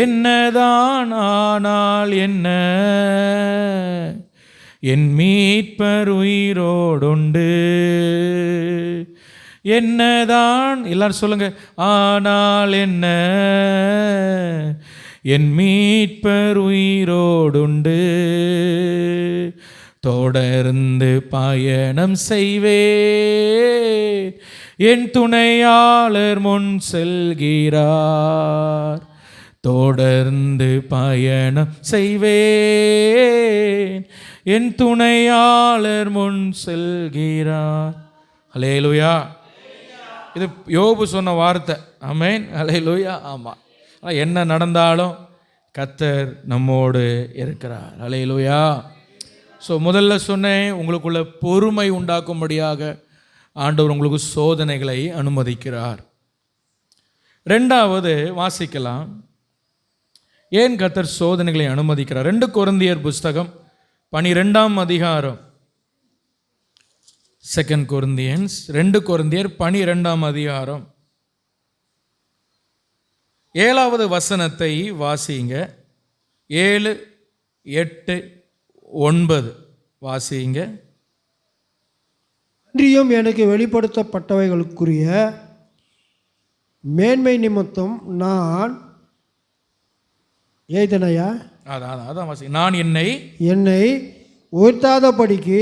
Speaker 1: என்னதான் ஆனால் என்ன, என் மீட்பர் உயிரோடுண்டு, என்னதான், எல்லாரும் சொல்லுங்க, ஆனால் என்ன, என் மீட்பர் உயிரோடுண்டு, தொடர்ந்து பயணம் செய்வேன், என் துணையாளர் முன் செல்கிறார். தொடர்ந்து பயணம் செய்வேன், என் துணையாளர் முன் செல்கிறார். அல்லேலூயா. இது யோபு சொன்ன வார்த்தை. ஆமென். அல்லேலூயா. ஆமாம், என்ன நடந்தாலும் கர்த்தர் நம்மோடு இருக்கிறார். அல்லேலூயா. ஸோ முதல்ல சொன்னேன், உங்களுக்குள்ள பொறுமை உண்டாக்கும்படியாக ஆண்டவர் உங்களுக்கு சோதனைகளை அனுமதிக்கிறார். ரெண்டாவது வாசிக்கலாம், ஏன் கர்த்தர் சோதனைகளை அனுமதிக்கிறார். 2 கொரிந்தியர் புஸ்தகம் 12ஆம் அதிகாரம். 2 கொரிந்தியன்ஸ் 2 கொரிந்தியர் 12ஆம் அதிகாரம் 7வது வசனத்தை வாசிங்க. 7, 8, 9 வாசிங்க.
Speaker 2: அன்றியும் எனக்கு வெளிப்படுத்தப்பட்டவைகளுக்குரிய மேன்மை நிமித்தம் நான் ஏதனையா
Speaker 1: அதான் வாசி. நான் என்னை
Speaker 2: உயர்த்தாதபடிக்கு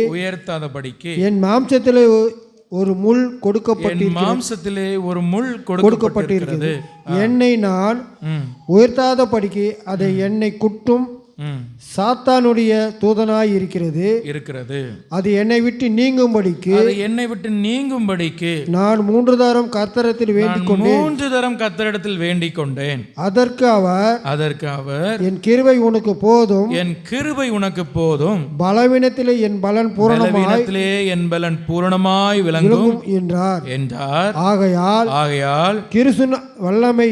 Speaker 2: என் மாம்சத்திலே ஒரு முள்
Speaker 1: மாம்சத்திலே ஒரு முள் கொடுக்கப்பட்டிருக்கிறது.
Speaker 2: என்னை நான் உயர்த்தாதபடிக்கு அதை என்னை குட்டும் சாத்தானுடைய தூதனாய் இருக்கிறது. அது என்னை விட்டு நீங்கும்படிக்கு நான் 3 தரம் கர்த்தரிடத்தில் வேண்டிக் கொண்டேன். அதற்கு அவர் என் கிருபை உனக்கு போதும், பலவீனத்திலே என் பலன் பூரணமாய் விளங்கும் என்றார். ஆகையால் கிறிஸ்துவின் வல்லமை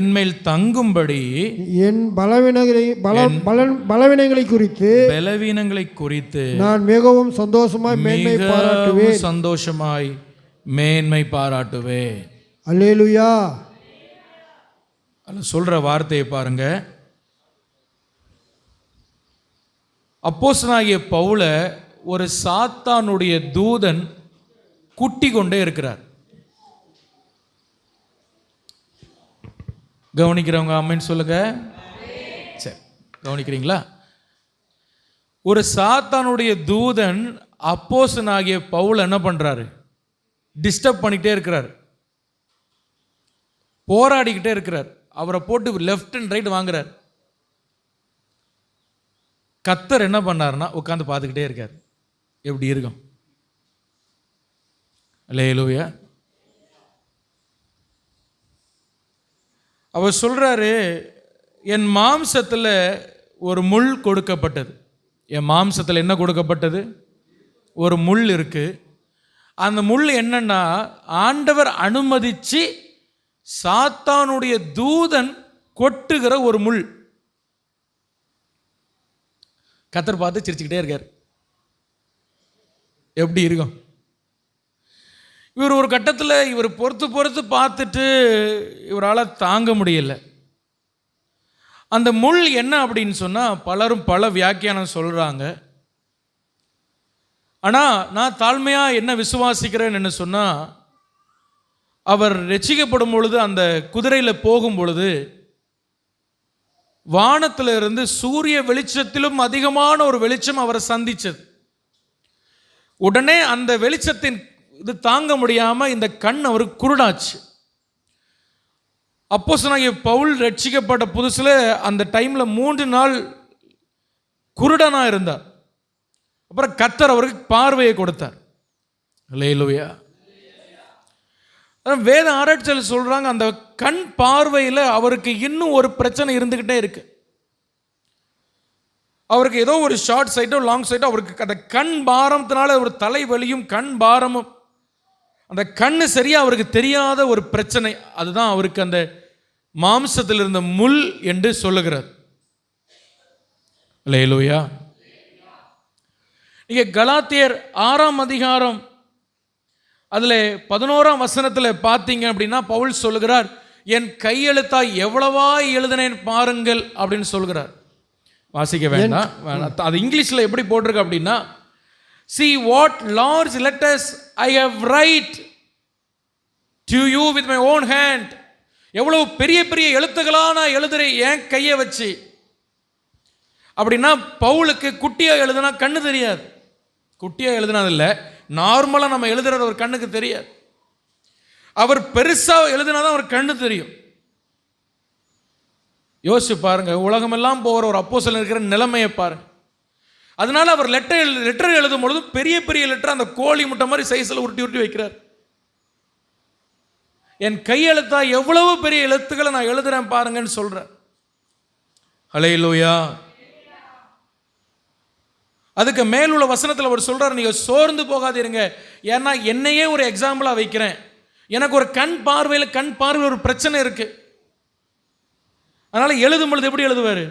Speaker 2: என்மேல் தங்கும்படி என் பலவீனங்களை குறித்து நான் மிகவும் சந்தோஷமாய் மேன்மை பாராட்டுவேன். அல்லேலூயா.
Speaker 1: சொல்ற வார்த்தையை பாருங்க. அப்போஸ்தலனாகிய பவுல ஒரு சாத்தானுடைய தூதன் குட்டி கொண்டே இருக்கிறார். கவனிக்கிறவங்க ஆமென் சொல்லுங்க. சரி, கவனிக்கிறீங்களா? ஒரு சாத்தானுடைய தூதன் அப்போஸ்தலனாகிய பவுல் என்ன பண்றாரு? டிஸ்டர்ப் பண்ணிட்டே இருக்கிறார், போராடிக்கிட்டே இருக்கிறார். அவரை போட்டு லெஃப்ட் அண்ட் ரைட் வாங்குறார். கர்த்தர் என்ன பண்ணாருன்னா உட்காந்து பார்த்துக்கிட்டே இருக்கார். எப்படி இருக்கும்? அல்லேலூயா. அவர் சொல்றாரு, என் மாம்சத்தில் ஒரு முள் கொடுக்கப்பட்டது. என் மாம்சத்தில் என்ன கொடுக்கப்பட்டது? ஒரு முள் இருக்கு. அந்த முள் என்னன்னா, ஆண்டவர் அனுமதிச்சு சாத்தானுடைய தூதன் கொட்டுகிற ஒரு முள். கர்த்தர் பார்த்து சிரிச்சுக்கிட்டே இருக்கார். எப்படி இருக்கும்? இவர் ஒரு கட்டத்தில் இவர் பொறுத்து பார்த்துட்டு இவரால் தாங்க முடியல. அந்த முள் என்ன அப்படின்னு சொன்னால் பலரும் பல வியாக்கியானம் சொல்கிறாங்க. ஆனால் நான் தாழ்மையாக என்ன விசுவாசிக்கிறேன்னு சொன்னால், அவர் ரட்சிக்கப்படும் பொழுது அந்த குதிரையில் போகும் பொழுது வானத்தில் இருந்து சூரிய வெளிச்சத்திலும் அதிகமான ஒரு வெளிச்சம் அவரை சந்திச்சது. உடனே அந்த வெளிச்சத்தின் இது தாங்க முடியாமல் இந்த கண் அவருக்கு குருடாச்சு. அப்போஸ்தலனாகிய பவுல் ரட்சிக்கப்பட்ட புதுசில் அந்த டைமில் 3 நாள் குருடனாக இருந்தார். அப்புறம் கர்த்தர் அவருக்கு பார்வையை கொடுத்தார். அல்லேலூயா. வேத ஆராய்ச்சியில் சொல்கிறாங்க, அந்த கண் பார்வையில் அவருக்கு இன்னும் ஒரு பிரச்சனை இருந்துக்கிட்டே இருக்கு. அவருக்கு ஏதோ ஒரு ஷார்ட் சைட்டோ லாங் சைட்டோ, அவருக்கு அந்த கண் பாரத்தினால ஒரு தலைவலியும் கண் பாரமும், அந்த கண்ணு சரியா அவருக்கு தெரியாத ஒரு பிரச்சனை. அதுதான் அவருக்கு அந்த மாம்சத்தில் இருந்த முள் என்று சொல்லுகிறார். அல்லேலூயா. நீங்க கலாத்தியர் 6ஆம் அதிகாரம் அதில் 11ஆம் வசனத்தில் பார்த்தீங்க அப்படின்னா பவுல் சொல்லுகிறார், என் கையெழுத்தாய் எவ்வளவா எழுதினேன் பாருங்கள் அப்படின்னு சொல்கிறார். வாசிக்க வேண்டாம், அது இங்கிலீஷில் எப்படி போட்டிருக்கு அப்படின்னா, see what large letters I have write to you with my own hand. எவ்வளவு பெரிய பெரிய எழுத்துக்களா நான் எழுதுறேன் என் கையை வச்சு. அப்படின்னா பவுலுக்கு குட்டியா எழுதுனா கண்ணு தெரியாது. குட்டியா எழுதுனது இல்லை, நார்மலாக நம்ம எழுதுறது ஒரு கண்ணுக்கு தெரியாது. அவர் பெருசாக எழுதுனாதான் அவர் கண்ணு தெரியும். யோசிச்சு பாருங்க, உலகமெல்லாம் போகிற ஒரு அப்போஸ்தலன் இருக்கிற நிலைமையை பாருங்க. அதனால அவர் லெட்டர் எழுதும் பொழுது பெரிய பெரிய லெட்டர் அந்த கோழி முட்டை மாதிரி சைஸில் உருட்டி உருட்டி வைக்கிறார். என் கையெழுத்தா எவ்வளவு பெரிய எழுத்துக்களை நான் எழுதுறேன் பாருங்கன்னு சொல்றேன். ஹல்லேலூயா. அதுக்கு மேலுள்ள வசனத்தில் அவர் சொல்றார், நீங்க சோர்ந்து போகாதீருங்க, ஏன்னா என்னையே ஒரு எக்ஸாம்பிளா வைக்கிறேன். எனக்கு ஒரு கண் பார்வையில் ஒரு பிரச்சனை இருக்கு. அதனால எழுதும் பொழுது எப்படி எழுதுவாரு?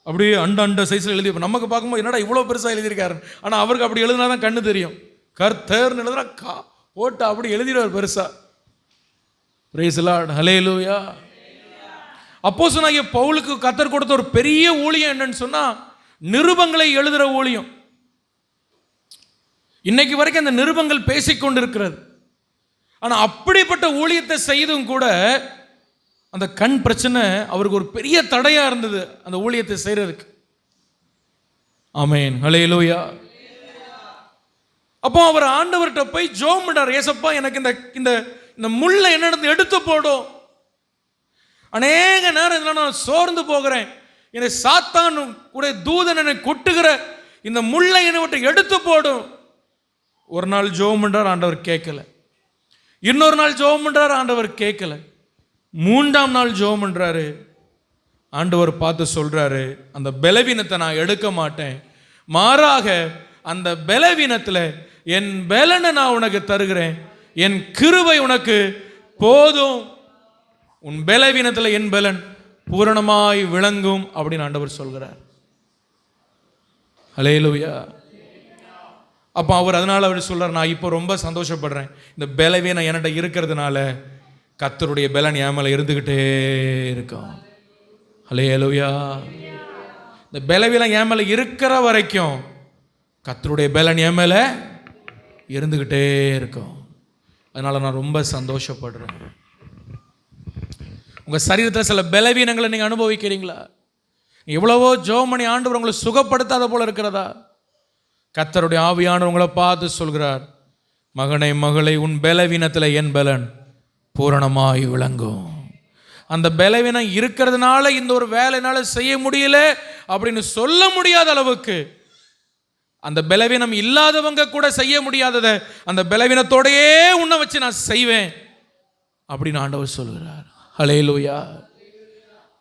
Speaker 1: அப்படியே அண்ட சைஸில் எழுதி. நமக்கு பார்க்கும்போது என்னடா இவ்வளோ பெருசாக எழுதியிருக்காரு, ஆனால் அவருக்கு அப்படி எழுதினா தான் கண்ணு தெரியும். கர்த்தர்னு எழுதுனா போட்டு அப்படி எழுதிடுவார் பெருசா. Praise the Lord. ஹல்லேலூயா. அப்போஸ்தலனாகிய பவுலுக்கு கர்த்தர் கொடுத்த ஒரு பெரிய ஊழியம் என்னன்னு சொன்னா, நிருபங்களை எழுதுற ஊழியம். இன்னைக்கு வரைக்கும் அந்த நிருபங்கள் பேசிக்கொண்டிருக்கிறது. ஆனால் அப்படிப்பட்ட ஊழியத்தை செய்தும் கூட அந்த கண் பிரச்சனை அவருக்கு ஒரு பெரிய தடையா இருந்தது அந்த ஊழியத்தை செய்யறதுக்கு. ஆமென். ஹல்லேலூயா. அப்போ அவர் ஆண்டவர்கிட்ட போய் ஜெபம் பண்றார், ஏசப்பா எனக்கு இந்த முள்ளை என்ன எடுத்து போடும். அநேக நேரம் இதெல்லாம் நான் சோர்ந்து போகிறேன், என்னை சாத்தான் கூட தூதன் என்னை கொட்டுகிற இந்த முள்ளை என்னை விட்டு எடுத்து போடும். ஒரு நாள் ஜெபம் பண்றார், ஆண்டவர் கேட்கல. இன்னொரு நாள் ஜெபம் பண்றார், ஆண்டவர் கேட்கல. மூன்றாம் நாள் ஜெபம் பண்றாரு, ஆண்டவர் பார்த்து சொல்றாரு, அந்த பலவீனத்தை நான் எடுக்க மாட்டேன், மாறாக அந்த பலவீனத்தில் என் பலனை நான் உனக்கு தருகிறேன், என் கிருபை உனக்கு போதும், உன் பலவீனத்தில் என் பலன் பூரணமாய் விளங்கும் அப்படின்னு ஆண்டவர் சொல்கிறார். ஹல்லேலூயா. அப்போ அதனால அவர் சொல்றார், நான் இப்போ ரொம்ப சந்தோஷப்படுறேன், இந்த பலவீனம் என்கிட்ட இருக்கிறதுனால கர்த்தருடைய பலன் என் மேல இருந்துகிட்டே இருக்கும். ஹல்லேலூயா. இந்த பலவீனம் என் மேல இருக்கிற வரைக்கும் கர்த்தருடைய பலன் என் மேல இருந்துகிட்டே இருக்கும். அதனால நான் ரொம்ப சந்தோஷப்படுறேன். உங்க சரீரத்தில் சில பலவீனங்களை நீங்க அனுபவிக்கிறீங்களா? எவ்வளவோ ஜெபம் பண்ணி ஆண்டவர் உங்களை சுகப்படுத்தாத போல இருக்கிறதா? கர்த்தருடைய ஆவியானவர் உங்களை பார்த்து சொல்கிறார், மகனே மகளே, உன் பலவீனத்தில் என் பலன் பூரணமாய் விளங்கும். அந்த பலவீனம் இருக்கிறதுனால இந்த ஒரு வேலைனால செய்ய முடியல அப்படின்னு சொல்ல முடியாத அளவுக்கு, அந்த பலவீனம் இல்லாதவங்க கூட செய்ய முடியாததை அந்த பலவீனத்தோடையே உன்னை வச்சு நான் செய்வேன் அப்படின்னு ஆண்டவர் சொல்கிறார். ஹல்லேலூயா.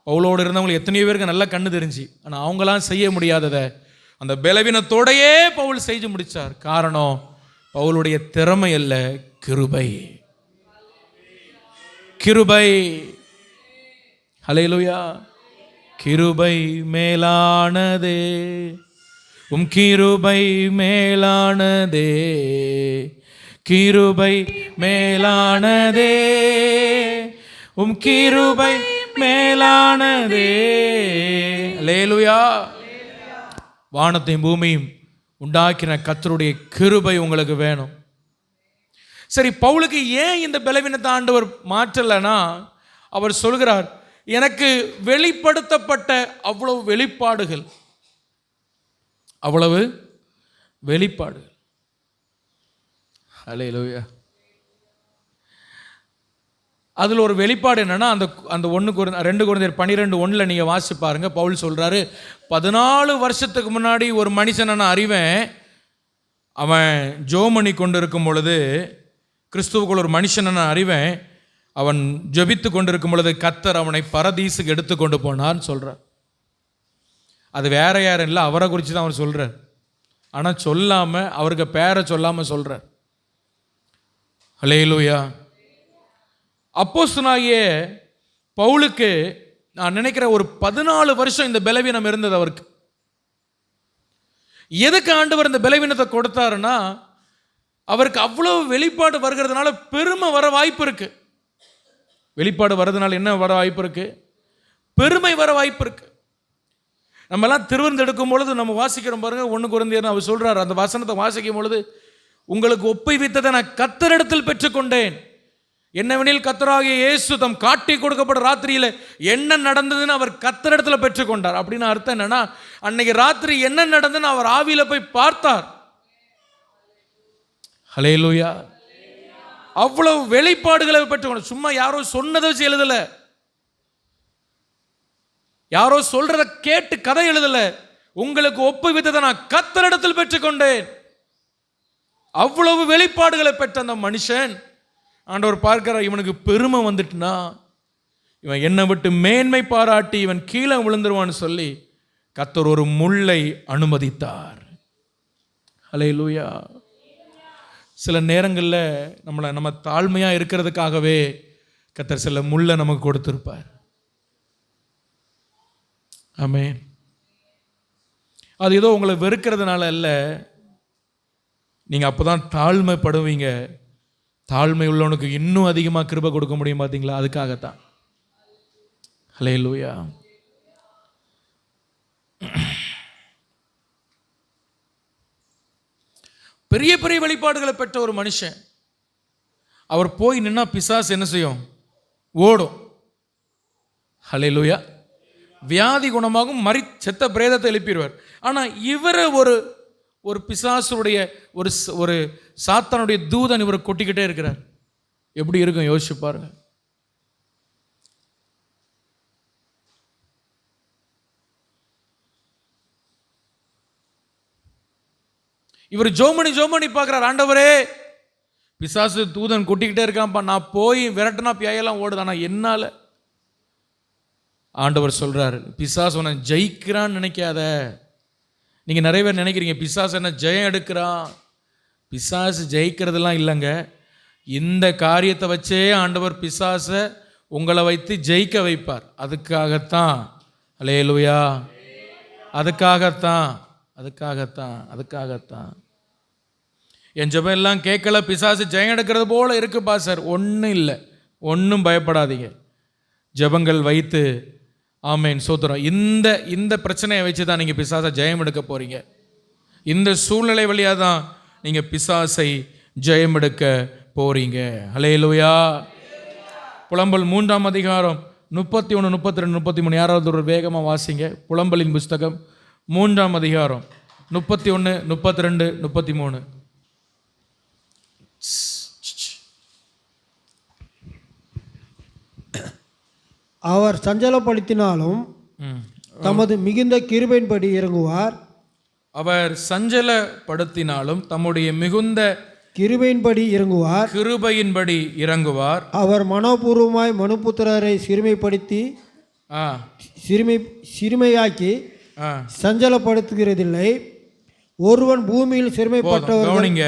Speaker 1: பவுலோடு இருந்தவங்களுக்கு எத்தனையோ பேருக்கு நல்ல கண்ணு தெரிஞ்சு, ஆனால் அவங்களாம் செய்ய முடியாததை அந்த பலவீனத்தோடையே பவுல் செஞ்சு முடிச்சார். காரணம் பவுலுடைய திறமை அல்ல, கிருபை. கிருபை. ஹல்லேலூயா. கிருபை மேலானதே, உம் கிருபை மேலானதே, கிருபை மேலானதே, உம் கிருபை மேலானதே. ஹல்லேலூயா. வானத்தையும் பூமியும் உண்டாக்கின கர்த்தருடைய கிருபை உங்களுக்கு வேணும். சரி, பவுலுக்கு ஏன் இந்த பலவீனத்தை ஆண்டவர் மாற்றலைன்னா, அவர் சொல்கிறார், எனக்கு வெளிப்படுத்தப்பட்ட அவ்வளவு வெளிப்பாடுகள், அவ்வளவு வெளிப்பாடுகள். ஹல்லேலூயா. அதில் ஒரு வெளிப்பாடு என்னன்னா, அந்த 2 கொரிந்தியர் 12:1 நீங்கள் வாசிச்சு பாருங்க. பவுல் சொல்றாரு, 14 வருஷத்துக்கு முன்னாடி ஒரு மனுஷனை நான் அறிவேன், அவன் ஜெபம் பண்ணி கொண்டு இருக்கும் பொழுது, கிறிஸ்துவுக்குள் ஒரு மனுஷனை நான் அறிவேன், அவன் ஜெபித்து கொண்டிருக்கும் பொழுது கர்த்தர் அவனை பரதீசுக்கு எடுத்து கொண்டு போனான்னு சொல்றார். அது வேற யாரும் இல்லை, அவரை குறித்து தான் அவர் சொல்றார். ஆனால் சொல்லாமல், அவருக்கு பேரை சொல்லாமல் சொல்றார். ஹல்லேலூயா. அப்போஸ்தலனாகிய பவுலுக்கு நான் நினைக்கிற ஒரு 14 வருஷம் இந்த பலவீனம் இருந்தது அவருக்கு. எதுக்கு ஆண்டவர் இந்த பலவீனத்தை கொடுத்தாருன்னா, அவருக்கு அவ்வளவு வெளிப்பாடு வருகிறதுனால பெருமை வர வாய்ப்பு இருக்கு. வெளிப்பாடு வர்றதுனால என்ன வர வாய்ப்பு இருக்கு? பெருமை வர வாய்ப்பு இருக்கு. நம்ம எல்லாம் திருவிருந்தெடுக்கும் பொழுது நம்ம வாசிக்கிறோம் பாருங்க, 1 கொரிந்தியர் அவர் சொல்றாரு, அந்த வசனத்தை வாசிக்கும் பொழுது, உங்களுக்கு ஒப்புவித்ததை நான் கர்த்தரிடத்தில் பெற்றுக்கொண்டேன், என்னவெனில் கர்த்தராகிய இயேசு தம் காட்டி கொடுக்கப்பட்ட ராத்திரியில் என்ன நடந்ததுன்னு அவர் கர்த்தரிடத்தில் பெற்றுக்கொண்டார். அப்படின்னு அர்த்தம் என்னன்னா, அன்னைக்கு ராத்திரி என்ன நடந்ததுன்னு அவர் ஆவியில போய் பார்த்தார். ஹல்லேலூயா. அவ்வளவு வெளிப்பாடுகளை பெற்றுக்கொண்டார். சும்மா யாரோ சொன்னதை வச்சு எழுதல. யாரோ சொல்றத கேட்டு கதை எழுதல, உங்களுக்கு ஒப்புவித்ததை நான் கர்த்தரிடத்தில் பெற்றுக்கொண்டேன். அவ்வளவு வெளிப்பாடுகளை பெற்ற அந்த மனுஷன் ஆண்டவர் பார்க்கிறார், இவனுக்கு பெருமை வந்துட்டுனா இவன் என்னை விட்டு மேன்மை பாராட்டி இவன் கீழே விழுந்துருவான்னு சொல்லி கர்த்தர் ஒரு முள்ளை அனுமதித்தார். ஹல்லேலூயா. சில நேரங்களில் நம்ம தாழ்மையாக இருக்கிறதுக்காகவே கர்த்தர் சில முள்ளை நமக்கு கொடுத்திருப்பார். ஆமென். அது ஏதோ உங்களை வெறுக்கிறதுனால அல்ல, நீங்கள் அப்போ தான் தாழ்மைப்படுவீங்க. தாழ்மை உள்ளவனுக்கு இன்னும் அதிகமாக கிருபை கொடுக்க முடியும், பார்த்தீங்களா? அதுக்காகத்தான். ஹல்லேலூயா. பெரிய பெரிய வெளிப்பாடுகளை பெற்ற ஒரு மனுஷன், அவர் போய் நின்னா பிசாசு என்ன செய்யும்? ஓடும். ஹல்லேலூயா. வியாதி குணமாகும், செத்த பிரேதத்தை எழுப்பிடுவார். ஆனால் இவரை ஒரு பிசாசுடைய ஒரு சாத்தானுடைய தூதன் இவரை கொட்டிக்கிட்டே இருக்கிறார். எப்படி இருக்கும் யோசிச்சு பாருங்க. இவர் ஜோமணி பார்க்கிறார், ஆண்டவரே பிசாசு தூதன் கொட்டிக்கிட்டே இருக்கான்ப்பா, நான் போய் விரட்டினா பியாயெல்லாம் ஓடுதானா என்னால? ஆண்டவர் சொல்றாரு, பிசாசு உன்னை ஜெயிக்கிறான்னு நினைக்காத. நீங்க நிறைய பேர் நினைக்கிறீங்க பிசாசு என்ன ஜெயம் எடுக்கிறான். பிசாசு ஜெயிக்கிறதுலாம் இல்லைங்க. இந்த காரியத்தை வச்சே ஆண்டவர் பிசாசை உங்களை வைத்து ஜெயிக்க வைப்பார். அதுக்காகத்தான். அல்லேலூயா. அதுக்காகத்தான் என் ஜெபம் எல்லாம் கேட்கல, பிசாசு ஜெயம் எடுக்கிறது போல இருக்குப்பா சார். ஒன்றும் இல்லை, ஒன்றும் பயப்படாதீங்க. ஜெபங்கள் வைத்து ஆமென் சோத்திரம். இந்த பிரச்சனையை வச்சு தான் நீங்கள் பிசாசை ஜெயம் எடுக்க போறீங்க. இந்த சூழ்நிலை வழியாக தான் நீங்கள் பிசாசை ஜெயம் எடுக்க போறீங்க. ஹல்லேலூயா. புலம்பல் 3ஆம் அதிகாரம் 31, 32, 33. யாராவது ஒரு வேகமாக வாசிங்க. புலம்பலின் புஸ்தகம் 3ஆம் அதிகாரம் 31, 32, 33.
Speaker 2: அவர் சஞ்சலப்படுத்தினாலும் தமது மிகுந்த கிருபையின்படி இறங்குவார்.
Speaker 1: அவர் சஞ்சலப்படுத்தினாலும் தம்முடைய மிகுந்த
Speaker 2: கிருபையின்படி இறங்குவார். அவர் மனோபூர்வமாய் மனுபுத்திரரை சிறுமைப்படுத்தி சிறுமையாக்கி சஞ்சலப்படுத்துகிறதில்லை. ஒருவன் பூமியில் சிறுமைப்பட்டவர்.
Speaker 1: கவனிங்க,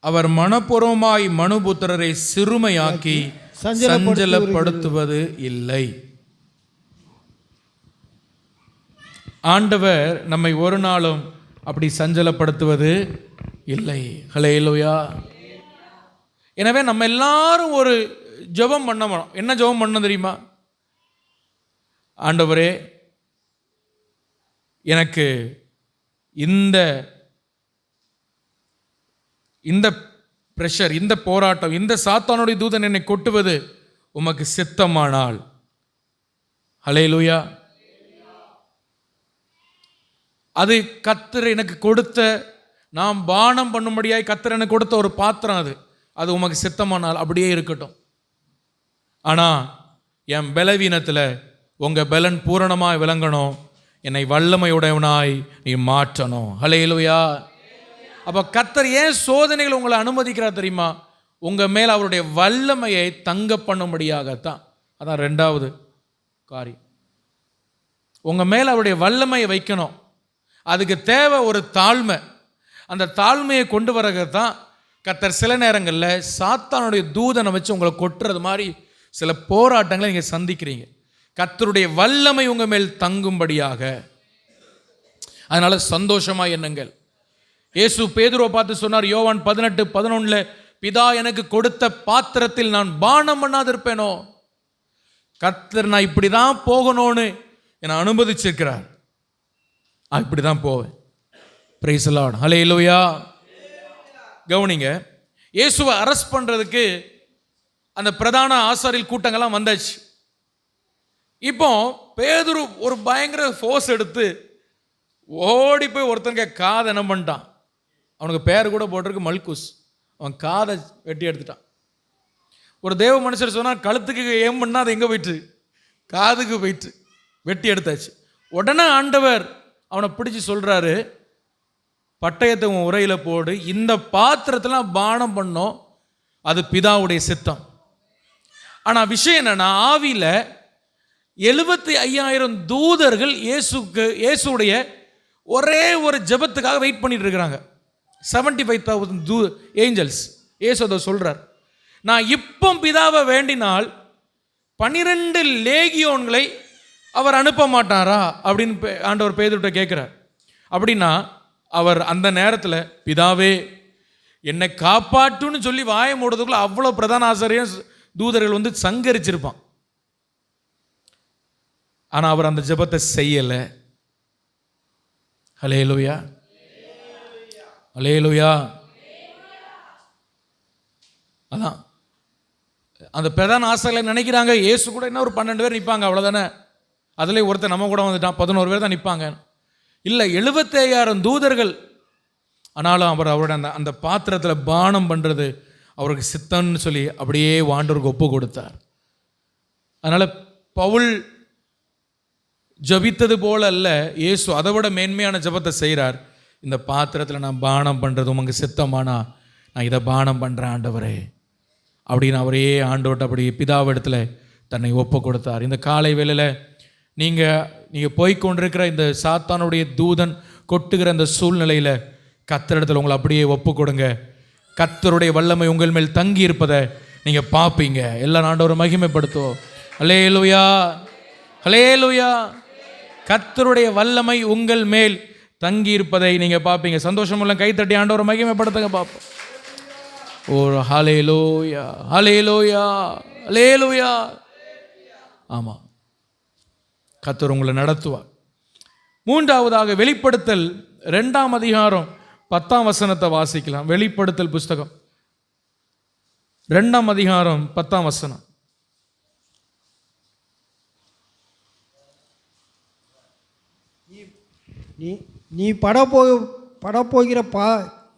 Speaker 1: அவர் மனப்பூர்வமாய் மனுபுத்திரரை சிறுமையாக்கி சஞ்சலப்படுத்துவது இல்லை. ஆண்டவர் நம்மை ஒரு நாளும் அப்படி சஞ்சலப்படுத்துவது இல்லை. ஹல்லேலூயா. எனவே நம்ம எல்லாரும் ஒரு ஜெபம் பண்ணணும். என்ன ஜெபம் பண்ணணும் தெரியுமா? ஆண்டவரே, எனக்கு இந்த பிரஷர், இந்த போராட்டம், இந்த சாத்தானுடைய தூதன் என்னை கொட்டுவது உமக்கு சித்தமானால். ஹல்லேலூயா. அது கர்த்தர் எனக்கு கொடுத்த, நாம் பானம் பண்ணும்படியாய் கர்த்தர் எனக்கு கொடுத்த ஒரு பாத்திரம். அது உமக்கு சித்தமானால் அப்படியே இருக்கட்டும். ஆனால் என் பலவீனத்தில் உங்கள் பலன் பூரணமாய் விளங்கணும். என்னை வல்லமையுடையவனாய் நீ மாற்றணும். ஹல்லேலூயா. அப்போ கர்த்தர் ஏன் சோதனைகள் உங்களை அனுமதிக்கிறார் தெரியுமா? உங்கள் மேல் அவருடைய வல்லமையை தங்க பண்ணும்படியாகத்தான். அதான் 2வது காரியம். உங்கள் மேல் அவருடைய வல்லமையை வைக்கணும். அதுக்கு தேவை ஒரு தாழ்மை. அந்த தாழ்மையை கொண்டு வரதான் கர்த்தர் சில நேரங்களில் சாத்தானுடைய தூதனை வச்சு உங்களை கொட்டுறது மாதிரி சில போராட்டங்களை நீங்கள் சந்திக்கிறீங்க. கர்த்தருடைய வல்லமை உங்கள் மேல் தங்கும்படியாக. அதனால சந்தோஷமாக எண்ணுங்கள். இயேசு பேதுருவை பார்த்து சொன்னார், யோவான் 18:11, பிதா எனக்கு கொடுத்த பாத்திரத்தில் நான் பானம் பண்ணாதிருப்பேனோ. கர்த்தர் நான் இப்படி தான் போகணும்னு என்னை அனுமதிச்சிருக்கிறார். இப்படி தான் போவேன். Praise the Lord. ஹல்லேலூயா. கவனிங்க, இயேசுவை அரெஸ்ட் பண்ணுறதுக்கு அந்த பிரதான ஆசாரியர் கூட்டங்கள்லாம் வந்தாச்சு. இப்போ பேதுரு ஒரு பயங்கர ஃபோர்ஸ் எடுத்து ஓடி போய் ஒருத்தனுக்கு காதை என்ன பண்ணிட்டான். அவனுக்கு பேர் கூட போட்டிருக்கு மல்குஸ். அவன் காதை வெட்டி எடுத்துட்டான். ஒரு தேவ மனுஷர் சொன்னால் கழுத்துக்கு ஏம் பண்ணால் அது எங்கே போயிட்டு? காதுக்கு போயிட்டு. வெட்டி எடுத்தாச்சு. உடனே ஆண்டவர் அவனை பிடிச்சி சொல்கிறாரு, பட்டயத்தை உன் உரையில் போடு, இந்த பாத்திரத்தில் பானம் பண்ணோம், அது பிதாவுடைய சித்தம். ஆனால் விஷயம் என்னன்னா, ஆவியில் 75,000 தூதர்கள் இயேசுடைய ஒரே ஒரு ஜெபத்துக்காக வெயிட் பண்ணிட்டு இருக்கிறாங்க. 75,000 ஏஞ்சல்ஸ். இயேசு அதை சொல்கிறார், நான் இப்போ பிதாவை வேண்டினால் 12 லேகியோன்களை அவர் அனுப்ப மாட்டாரா அப்படின்னு ஆண்டவர் பேதுருட்ட கேட்குறார். அப்படின்னா அவர் அந்த நேரத்தில், பிதாவே என்னை காப்பாற்றுன்னு சொல்லி வாய மூடுறதுக்குள்ள அவ்வளோ பிரதான ஆசாரியர் தூதர்கள் வந்து சங்கரிச்சிருப்பான். ஆனால் அவர் அந்த ஜெபத்தை செய்யலை. ஹல்லேலூயா, ஹல்லேலூயா. அதான் அந்த பிரதான ஆசாரியர் நினைக்கிறாங்க, இயேசு கூட என்ன ஒரு 12 பேர் நிற்பாங்க, அவ்வளோதானே. அதில் ஒருத்தர் நம்ம கூட வந்துட்டான், 11 பேர் தான் நிற்பாங்க. இல்லை, 75,000 தூதர்கள். ஆனாலும் அவர் அவரோட அந்த பாத்திரத்தில் பானம் பண்ணுறது அவருக்கு சித்தம்னு சொல்லி அப்படியே ஆண்டவருக்கு ஒப்பு கொடுத்தார். அதனால் பவுல் ஜபித்தது போல அல்ல, இயேசு அதை விட மேன்மையான ஜபத்தை செய்கிறார். இந்த பாத்திரத்தில் நான் பானம் பண்ணுறது உமக்கு சித்தமானா நான் இதை பானம் பண்ணுறேன் ஆண்டவரே அப்படின்னு அவரையே ஆண்டவர்கிட்ட அப்படி பிதாவிடத்தில் தன்னை ஒப்பு கொடுத்தார். இந்த காலை வேளையில் நீங்கள் போய்கொண்டிருக்கிற இந்த சாத்தானுடைய தூதன் கொட்டுகிற அந்த சூழ்நிலையில் கர்த்தரிடத்தில் உங்களை அப்படியே ஒப்பு கொடுங்க. கர்த்தருடைய வல்லமை உங்கள் மேல் தங்கி இருப்பதை நீங்கள் பார்ப்பீங்க. எல்லா ஆண்டவரை மகிமைப்படுத்துவோம். ஹல்லேலூயா, ஹல்லேலூயா. கர்த்தருடைய வல்லமை உங்கள் மேல் தங்கி இருப்பதை நீங்கள் பார்ப்பீங்க. சந்தோஷமுள்ள கைத்தட்டி ஆண்டவரை மகிமைப்படுத்துங்க பார்ப்போம். ஓ ஹல்லேலூயா, ஹல்லேலூயா, ஹல்லேலூயா. ஆமாம், கர்த்தர் உங்களை நடத்துவார். மூன்றாவதாக வெளிப்படுத்தல் 2ஆம் அதிகாரம் 10ஆம் வசனத்தை வாசிக்கலாம். வெளிப்படுத்தல் புஸ்தகம் 2ஆம் அதிகாரம் 10ஆம் வசனம்.
Speaker 2: நீ படப்போகிற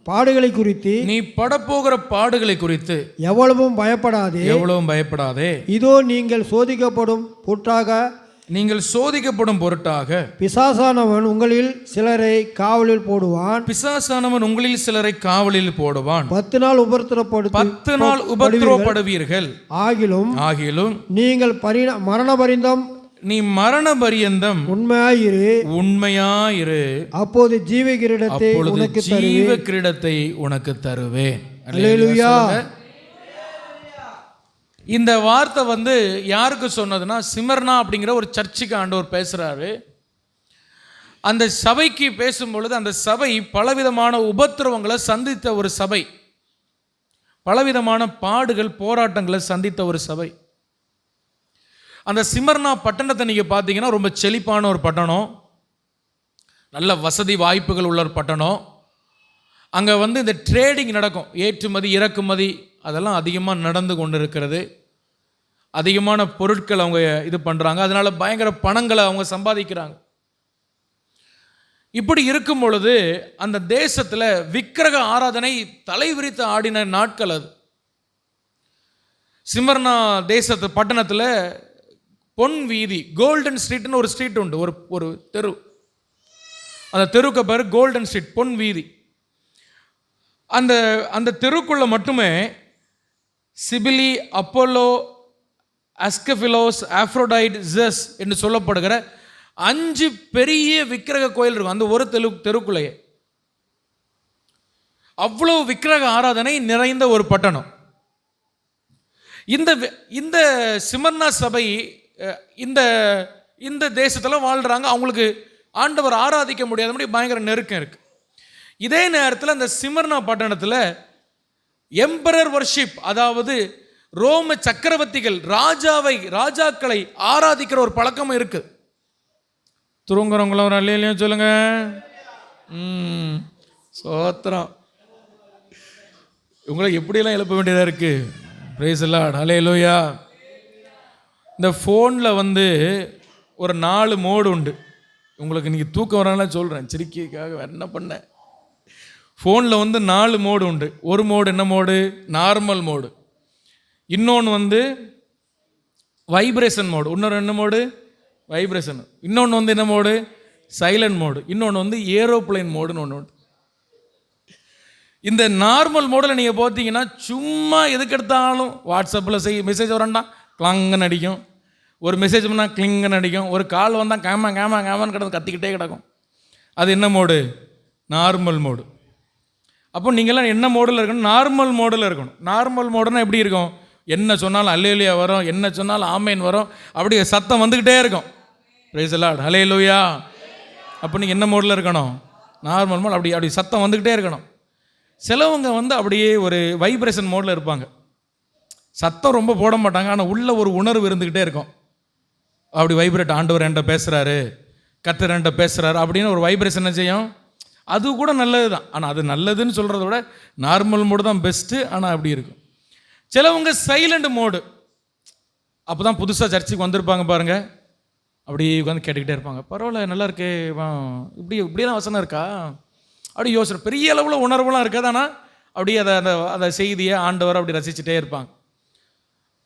Speaker 2: பாடுகளை குறித்து
Speaker 1: நீ படப்போகிற பாடுகளை குறித்து
Speaker 2: எவ்வளவும் பயப்படாதே. இதோ நீங்கள் சோதிக்கப்படும் பொருட்டாக பிசாசானவன் உங்களில் சிலரை காவலில் போடுவான்.
Speaker 1: 10 நாள் உபத்திரவப்படுவீர்கள். ஆகிலும் நீங்கள் மரண பரியந்தம் உண்மையாயிரு. அப்போது ஜீவ கிரீடத்தை உனக்கு தருவேன்.
Speaker 2: அல்லேலூயா.
Speaker 1: இந்த வார்த்தை வந்து யாருக்கு சொன்னதுன்னா, சிமர்னா அப்படிங்கிற ஒரு சர்ச்சுக்கு ஆண்டவர் பேசுறாரு. அந்த சபைக்கு பேசும்பொழுது அந்த சபை பலவிதமான உபத்திரவங்களை சந்தித்த ஒரு சபை, பலவிதமான பாடுகள் போராட்டங்களை சந்தித்த ஒரு சபை. அந்த சிமர்னா பட்டணத்தை நீங்கள் பார்த்தீங்கன்னா ரொம்ப செழிப்பான ஒரு பட்டணம், நல்ல வசதி வாய்ப்புகள் உள்ள ஒரு பட்டணம். அங்கே வந்து இந்த ட்ரேடிங் நடக்கும், ஏற்றுமதி இறக்குமதி அதெல்லாம் அதிகமாக நடந்து கொண்டு இருக்கிறது. அதிகமான பொருட்கள் அவங்க இது பண்ணுறாங்க, அதனால் பயங்கர பணங்களை அவங்க சம்பாதிக்கிறாங்க. இப்படி இருக்கும் பொழுது அந்த தேசத்தில் விக்கிரக ஆராதனை தலைவிரித்து ஆடின நாட்கள் அது. சிமர்னா தேசத்து பட்டணத்தில் பொன் வீதி, கோல்டன் ஸ்ட்ரீட்னு ஒரு ஸ்ட்ரீட் உண்டு, ஒரு தெரு. அந்த தெருவுக்கு பேர் கோல்டன் ஸ்ட்ரீட், பொன் வீதி. அந்த தெருக்குள்ள மட்டுமே சிபிலி, அப்போலோ, அஸ்கபிலோஸ், ஆஃப்ரோடைட், ஜெஸ் என்று சொல்லப்படுகிற 5 பெரிய விக்கிரக கோயில் இருக்கும் அந்த ஒரு தெருக்குள்ளேயே. அவ்வளோ விக்கிரக ஆராதனை நிறைந்த ஒரு பட்டணம். இந்த சிமர்னா சபை இந்த தேசத்தில் வாழ்கிறாங்க. அவங்களுக்கு ஆண்டவர் ஆராதிக்க முடியாதபடி பயங்கர நெருக்கம் இருக்கு. இதே நேரத்தில் அந்த சிமர்னா பட்டணத்தில் எம்பரர் வர்ஷிப், அதாவது ரோம சக்கரவர்த்திகள் ராஜாக்களை ஆராதிக்கிற ஒரு பழக்கமும் இருக்கு. துருங்குறவங்கள ஒரு அல்லையிலையும் சொல்லுங்க. சோத்திரம். உங்களை எப்படியெல்லாம் எழுப்ப வேண்டியதாக இருக்கு. பிரைஸ் தி லார்ட், ஹல்லேலூயா. இந்த ஃபோனில் வந்து ஒரு 4 மோடு உண்டு. உங்களுக்கு நீங்கள் தூக்கம் வரான்னு சொல்கிறேன், சிரிக்கைக்காக என்ன பண்ணேன். ஃபோனில் வந்து 4 மோடு உண்டு. ஒரு மோடு என்ன மோடு? Normal mode. இன்னொன்று வந்து வைப்ரேஷன் மோடு. இன்னொரு என்ன மோடு? வைப்ரேஷன். இன்னொன்று வந்து என்ன மோடு? Silent mode. இன்னொன்று வந்து ஏரோப்ளைன் மோடுன்னு ஒன்று உண்டு. இந்த நார்மல் மோடில் நீங்கள் பார்த்தீங்கன்னா சும்மா எதுக்கு எடுத்தாலும் வாட்ஸ்அப்பில் மெசேஜ் வரண்டா கிளங்கன்னு அடிக்கும், ஒரு மெசேஜ் பண்ணால் கிளிங்கன்னு அடிக்கும், ஒரு கால் வந்தால் கேமான்னு கிடந்து கத்திக்கிட்டே கிடக்கும். அது என்ன மோடு? Normal mode. அப்போ நீங்களாம் என்ன மோடில் இருக்கணும்? நார்மல் மோடில் இருக்கணும். நார்மல் மோடுனா எப்படி இருக்கும்? என்ன சொன்னாலும் அல்லேலூயா வரும், என்ன சொன்னாலும் ஆமேன் வரும், அப்படி சத்தம் வந்துக்கிட்டே இருக்கும். Praise the lord, hallelujah. அப்போ நீங்கள் என்ன மோடில் இருக்கணும்? Normal mode. அப்படி சத்தம் வந்துக்கிட்டே இருக்கணும். சிலவங்க வந்து அப்படியே ஒரு வைப்ரேஷன் மோடில் இருப்பாங்க. சத்தம் ரொம்ப போட மாட்டாங்க, ஆனால் உள்ள ஒரு உணர்வு இருந்துக்கிட்டே இருக்கும். அப்படி வைப்ரேட், ஆண்டவர் என்கிட்ட பேசுகிறாரு, கர்த்தர் என்கிட்ட பேசுகிறாரு அப்படின்னு ஒரு வைப்ரேஷன் என்ன செய்யும்? அது கூட நல்லது தான். ஆனால் அது நல்லதுன்னு சொல்கிறத விட நார்மல் மோடு தான் பெஸ்ட்டு. ஆனால் அப்படி இருக்கும். சிலவங்க சைலண்ட் மோடு. அப்போ தான் புதுசாக சர்ச்சுக்கு வந்திருப்பாங்க பாருங்கள், அப்படி உட்காந்து கேட்டுக்கிட்டே இருப்பாங்க. பரவாயில்ல, நல்லா இருக்கே, இப்படியெல்லாம் வசனம் இருக்கா, அப்படி யோசனை, பெரிய அளவில் உணர்வுலாம் இருக்காது. ஆனால் அப்படியே அதை செய்தியை ஆண்டவர் அப்படி ரசிச்சுட்டே இருப்பாங்க.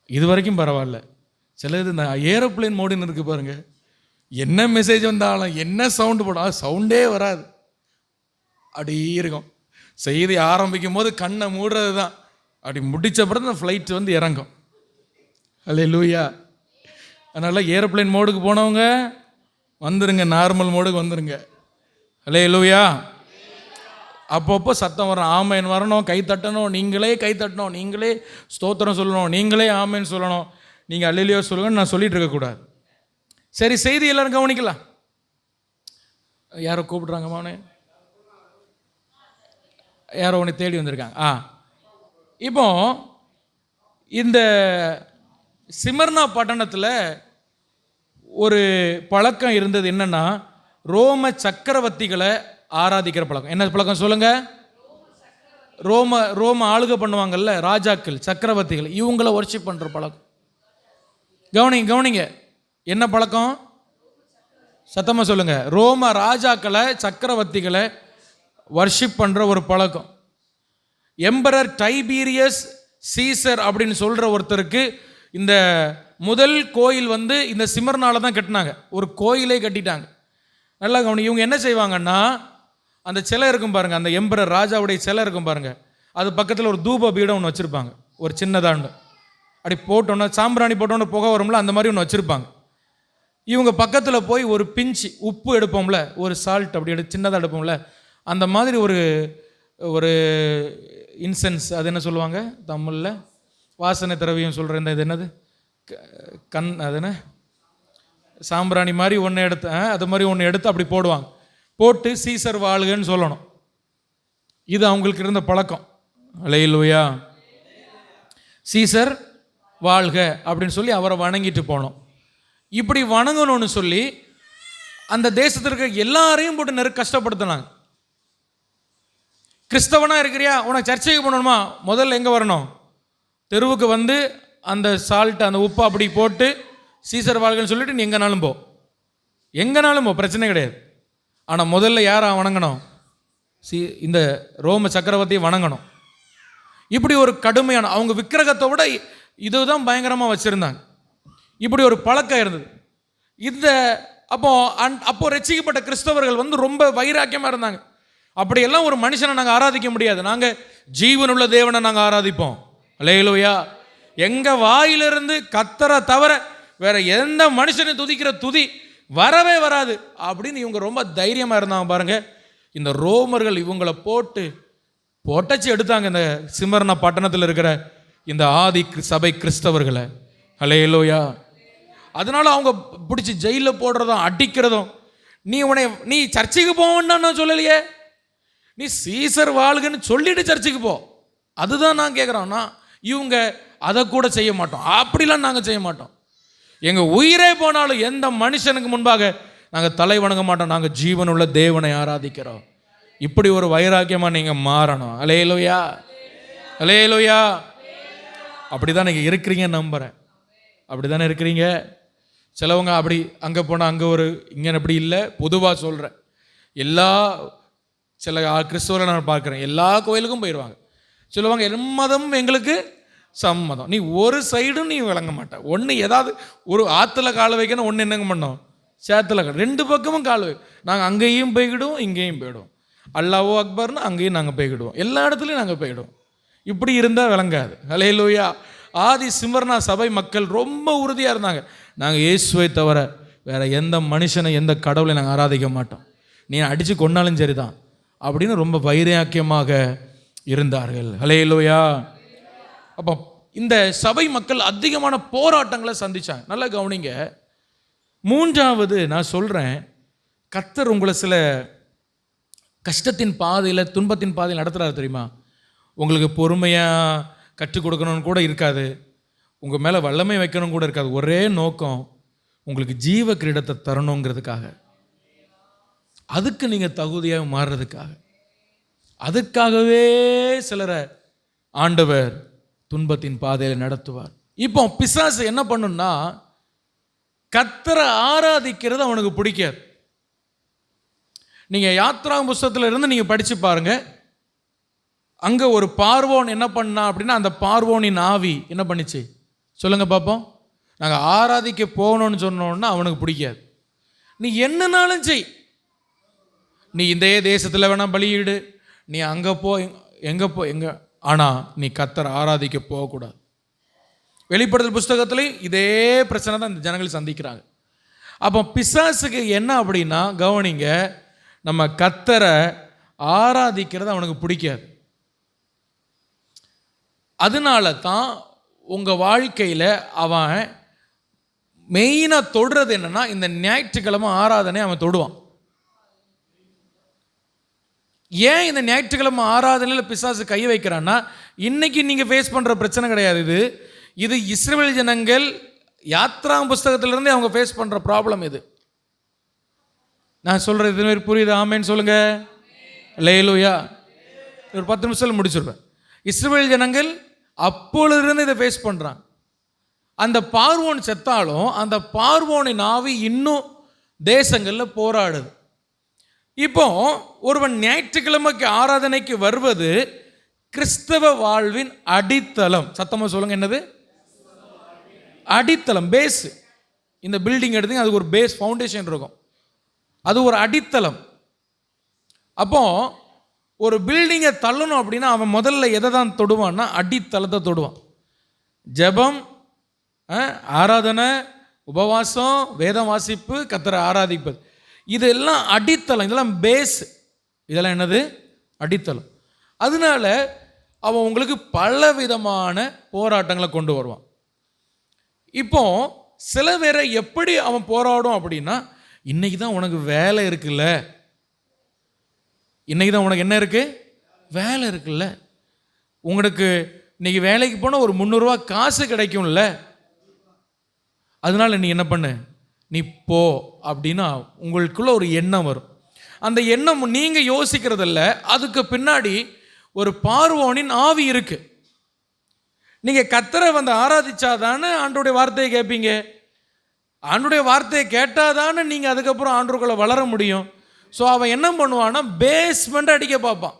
Speaker 1: இது வரைக்கும் பரவாயில்ல. சிலது இந்த ஏரோப்ளைன் மோடுன்னு இருக்குது பாருங்கள், என்ன மெசேஜ் வந்தாலும் என்ன சவுண்டு போடும், சவுண்டே வராது, அப்படி இருக்கும். செய்தி ஆரம்பிக்கும் போது கண்ணை மூடுறது தான், அப்படி முடித்த பிறகு அந்த ஃப்ளைட் வந்து இறங்கும். அல்லேலூயா. அதனால் ஏரோப்ளைன் மோடுக்கு போனவங்க வந்துருங்க, நார்மல் மோடுக்கு வந்துருங்க. அல்லேலூயா. அப்பப்போ சத்தம் வரும், ஆமேன் வரணும், கை தட்டணும், நீங்களே கை தட்டணும், நீங்களே ஸ்தோத்திரம் சொல்லணும், நீங்களே ஆமேன் சொல்லணும், நீங்கள் அல்லேலூயா சொல்லுங்கன்னு நான் சொல்லிட்டு இருக்கக்கூடாது. சரி, செய்தி எல்லாரும் கவனிக்கலாம். யாரோ கூப்பிட்றாங்க மாவனே, யாரோ உன்னை தேடி வந்திருக்காங்க. இப்போ இந்த சிமர்னா பட்டணத்தில் ஒரு பழக்கம் இருந்தது. என்னன்னா, ரோம சக்கரவர்த்திகளை ஆராதிக்கிற பழக்கம். என்ன பழக்கம் சொல்லுங்க? ரோம ஆளுகை பண்ணுவாங்கல்ல, ராஜாக்கள், சக்கரவர்த்திகள், இவங்கள வர்ஷிப் பண்ணுற பழக்கம். கவனிங்க, என்ன பழக்கம்? சத்தமாக சொல்லுங்க. ரோம ராஜாக்களை, சக்கரவர்த்திகளை வர்ஷிப் பண்ணுற ஒரு பழக்கம். எம்பரர் டைபீரியஸ் சீசர் அப்படின்னு சொல்கிற ஒருத்தருக்கு இந்த முதல் கோயில் வந்து இந்த சிமர்னால தான் கட்டினாங்க. ஒரு கோயிலே கட்டிட்டாங்க. நல்லா கவனி. இவங்க என்ன செய்வாங்கன்னா, அந்த சிலை இருக்கும் பாருங்கள், அந்த எம்பரர் ராஜாவுடைய சிலை இருக்கும் பாருங்கள், அது பக்கத்தில் ஒரு தூப பீடம் ஒன்று வச்சுருப்பாங்க, ஒரு சின்னதாண்டு. அப்படி போட்டோன்னா, சாம்பிராணி போட்டோன்னு புகை வரும்ல, அந்த மாதிரி ஒன்று வச்சுருப்பாங்க. இவங்க பக்கத்தில் போய் ஒரு பிஞ்சு உப்பு எடுப்போம்ல, ஒரு சால்ட் அப்படி சின்னதாக எடுப்போம்ல, அந்த மாதிரி ஒரு இன்சென்ஸ், அது என்ன சொல்லுவாங்க தமிழில், வாசனை திரவியம் சொல்கிற இந்த இது என்னது, அது என்ன, சாம்பிராணி மாதிரி ஒன்று எடுத்து, அது மாதிரி ஒன்று எடுத்து அப்படி போடுவாங்க. போட்டு சீசர் வாழ்கன்னு சொல்லணும். இது அவங்களுக்கு இருந்த பழக்கம். அல்லேலூயா. சீசர் வாழ்க அப்படின்னு சொல்லி அவரை வணங்கிட்டு போனோம். இப்படி வணங்கணும்னு சொல்லி அந்த தேசத்தில் இருக்க எல்லாரையும் போட்டு கஷ்டப்படுத்தினாங்க. கிறிஸ்தவனா இருக்கிறியா, உனக்கு சர்ச்சைக்கு போகணுமா, முதல்ல எங்கே வரணும்? தெருவுக்கு வந்து அந்த சால்ட், அந்த உப்பு அப்படி போட்டு சீசர் வாழ்கன்னு சொல்லிட்டு நீ எங்கேனாலும் போ, பிரச்சனை கிடையாது. ஆனால் முதல்ல யாரை வணங்கணும்? இந்த ரோம சக்கரவர்த்தியை வணங்கணும். இப்படி ஒரு கடுமையான, அவங்க விக்கிரகத்தை விட இதுதான் பயங்கரமாக வச்சுருந்தாங்க. இப்படி ஒரு பழக்கம் இருந்தது. அப்போ ரட்சிக்கப்பட்ட கிறிஸ்தவர்கள் வந்து ரொம்ப வைராக்கியமாக இருந்தாங்க. அப்படியெல்லாம் ஒரு மனுஷனை நாங்கள் ஆராதிக்க முடியாது, நாங்கள் ஜீவனுள்ள தேவனை நாங்கள் ஆராதிப்போம். அல்லேலூயா. எங்கள் வாயிலிருந்து கர்த்தரை தவிர வேற எந்த மனுஷனை துதிக்கிற துதி வரவே வராது அப்படின்னு இவங்க ரொம்ப தைரியமாக இருந்தாங்க பாருங்க. இந்த ரோமர்கள் இவங்களை போட்டச்சு எடுத்தாங்க, இந்த சிமர்னா பட்டணத்தில் இருக்கிற இந்த ஆதி சபை கிறிஸ்தவர்களை. அல்லேலூயா. அதனால அவங்க பிடிச்சி ஜெயிலில் போடுறதும் அடிக்கிறதும். நீ சர்ச்சைக்கு போவேன்னு நான் சொல்லலையே, நீ சீசர் வாழ்கன்னு சொல்லிட்டு சர்ச்சைக்கு போ, அதுதான் நான் கேட்குறோன்னா. இவங்க அதை கூட செய்ய மாட்டோம், அப்படிலாம் நாங்கள் செய்ய மாட்டோம். எங்கள் உயிரே போனாலும் எந்த மனுஷனுக்கு முன்பாக நாங்கள் தலை வணங்க மாட்டோம், நாங்கள் ஜீவனுள்ள தேவனை ஆராதிக்கிறோம். இப்படி ஒரு வைராக்கியமாக நீங்கள் மாறணும். அல்லேலூயா, அல்லேலூயா. அப்படி தான் நீங்கள் இருக்கிறீங்கன்னு நம்புகிறேன். அப்படி தானே இருக்கிறீங்க. சிலவங்க அப்படி அங்கே போனால் அங்கே இங்கே அப்படி இல்லை, பொதுவாக சொல்கிறேன். சில கிறிஸ்தவரை நான் பார்க்குறேன், எல்லா கோயிலுக்கும் போயிடுவாங்க. சொல்லுவாங்க எம்மதம் எங்களுக்கு சம்மதம். நீ ஒரு சைடும் நீ விளங்க மாட்ட. ஒன்று ஏதாவது ஒரு ஆற்றுல கால வைக்கணும், ஒன்று என்னங்க பண்ணோம், சேத்துல ரெண்டு பக்கமும் கால் நாங்கள் அங்கேயும் போய்கிடுவோம், இங்கேயும் போயிடுவோம். அல்லாஹ் அக்பர்னு அங்கேயும் நாங்கள் போய்கிடுவோம், எல்லா இடத்துலையும் நாங்கள் போய்கிடுவோம். இப்படி இருந்தால் விளங்காது. ஹல்லேலூயா. ஆதி சிமர்னா சபை மக்கள் ரொம்ப உறுதியாக இருந்தாங்க, நாங்கள் இயேசுவை தவிர வேற எந்த மனுஷனை எந்த கடவுளை நாங்கள் ஆராதிக்க மாட்டோம், நீ அடித்து கொண்டாலும் சரிதான் அப்படின்னு ரொம்ப வைராக்கியமாக இருந்தார்கள். ஹல்லேலூயா. அப்போ இந்த சபை மக்கள் அதிகமான போராட்டங்களை சந்திச்சாங்க. நல்லா கவனிங்க. மூன்றாவது நான் சொல்கிறேன், கர்த்தர் உங்களை சில கஷ்டத்தின் பாதையில் துன்பத்தின் பாதையில் நடத்துகிறாரு தெரியுமா? உங்களுக்கு பொறுமையாக கற்றுக் கொடுக்கணும்னு கூட இருக்காது, உங்கள் மேலே வல்லமை வைக்கணும் கூட இருக்காது. ஒரே நோக்கம், உங்களுக்கு ஜீவ கிரீடத்தை தரணுங்கிறதுக்காக, அதுக்கு நீங்கள் தகுதியாக மாறுறதுக்காக, அதுக்காகவே சிலரை ஆண்டவர் துன்பத்தின் பாதையில் நடத்துவார். இப்போ பிசாசு என்ன பண்ணுன்னா, கர்த்தரை ஆராதிக்கிறது அவனுக்கு பிடிக்காது. நீங்கள் யாத்ரா புஸ்தகத்தில் இருந்து நீங்கள் படித்து பாருங்க. அங்கே ஒரு பார்வோன் என்ன பண்ணா அப்படின்னா, அந்த பார்வோனின் ஆவி என்ன பண்ணிச்சு சொல்லுங்க பார்ப்போம். நாங்கள் ஆராதிக்க போகணும்னு சொன்னோன்னா அவனுக்கு பிடிக்காது. நீ என்னன்னாலும் செய், நீ இந்த தேசத்தில் வேணால் பலியிடு, நீ அங்கே போ, எங்கே போ, எங்கே, ஆனால் நீ கர்த்தரை ஆராதிக்க போகக்கூடாது. வெளிப்படுத்தல் புஸ்தகத்துலேயும் இதே பிரச்சனை தான் இந்த ஜனங்கள் சந்திக்கிறாங்க. அப்போ பிசாசுக்கு என்ன அப்படின்னா, கவனிங்க, நம்ம கர்த்தரை ஆராதிக்கிறது அவனுக்கு பிடிக்காது. அதனால தான் உங்கள் வாழ்க்கையில் அவன் மெயினாக தொடுறது என்னன்னா, இந்த ஞாயிற்றுக்கிழமை ஆராதனை அவன் தொடுவான். ஏன் இந்த ஞாயிற்றுக்கிழமை ஆராதனையில் பிசாசு கை வைக்கிறான்னா, இன்னைக்கு நீங்கள் ஃபேஸ் பண்ணுற பிரச்சனை கிடையாது இது இஸ்ரவேல் ஜனங்கள் யாத்ரா புஸ்தகத்திலிருந்தே அவங்க ஃபேஸ் பண்ணுற ப்ராப்ளம் இது. நான் சொல்கிறது இதுமாரி புரியுது? ஆமேன்னு சொல்லுங்க. அல்லேலூயா. ஒரு 10 நிமிஷத்தில் முடிச்சிடுவேன். இஸ்ரவேல் ஜனங்கள் அப்பொழுதிருந்து இதை ஃபேஸ் பண்ணுறாங்க. அந்த பார்வோன் செத்தாலும் அந்த பார்வோனின் ஆவி இன்னும் தேசங்களில் போராடுது. இப்போ ஒருவன் ஞாயிற்றுக்கிழமைக்கு ஆராதனைக்கு வருவது கிறிஸ்தவ வாழ்வின் அடித்தளம். சத்தமாக சொல்லுங்க, என்னது அடித்தளம்? பேஸ். இந்த பில்டிங் எடுத்தீங்க, அதுக்கு ஒரு பேஸ் ஃபவுண்டேஷன் இருக்கும், அது ஒரு அடித்தளம். அப்போ ஒரு பில்டிங்கை தள்ளணும் அப்படின்னா அவன் முதல்ல எதை தான் தொடுவான்னா, அடித்தளத்தை தொடுவான். ஜெபம், ஆராதனை, உபவாசம், வேதம் வாசிப்பு, கர்த்தரை ஆராதிப்பது, இதெல்லாம் அடித்தளம், இதெல்லாம் பேஸ். இதெல்லாம் என்னது? அடித்தளம். அதனால அவன் உங்களுக்கு பல விதமான போராட்டங்களை கொண்டு வருவான். இப்போ சில பேரை எப்படி அவன் போராடும் அப்படின்னா, இன்னைக்கு தான் உனக்கு வேலை இருக்குல்ல, இன்னைக்கு தான் உனக்கு என்ன இருக்கு? வேலை இருக்குல்ல, உங்களுக்கு இன்னைக்கு வேலைக்கு போனால் ஒரு 300 ரூபா காசு கிடைக்கும்ல, அதனால நீ என்ன பண்ணு, நீ போ அப்படின்னா உங்களுக்குள்ள ஒரு எண்ணம் வரும். அந்த எண்ணம் நீங்கள் யோசிக்கிறதில்ல, அதுக்கு பின்னாடி ஒரு பார்வோனின் ஆவி இருக்கு. நீங்கள் கர்த்தரை வந்து ஆராதிச்சாதானே ஆண்டோடைய வார்த்தையை கேட்பீங்க, ஆண்டுடைய வார்த்தையை கேட்டாதானே நீங்கள் அதுக்கப்புறம் ஆண்டுக்குள்ளே வளர முடியும். ஸோ அவன் என்ன பண்ணுவான்னா, பேஸ்மெண்ட் அடிக்க பார்ப்பான்.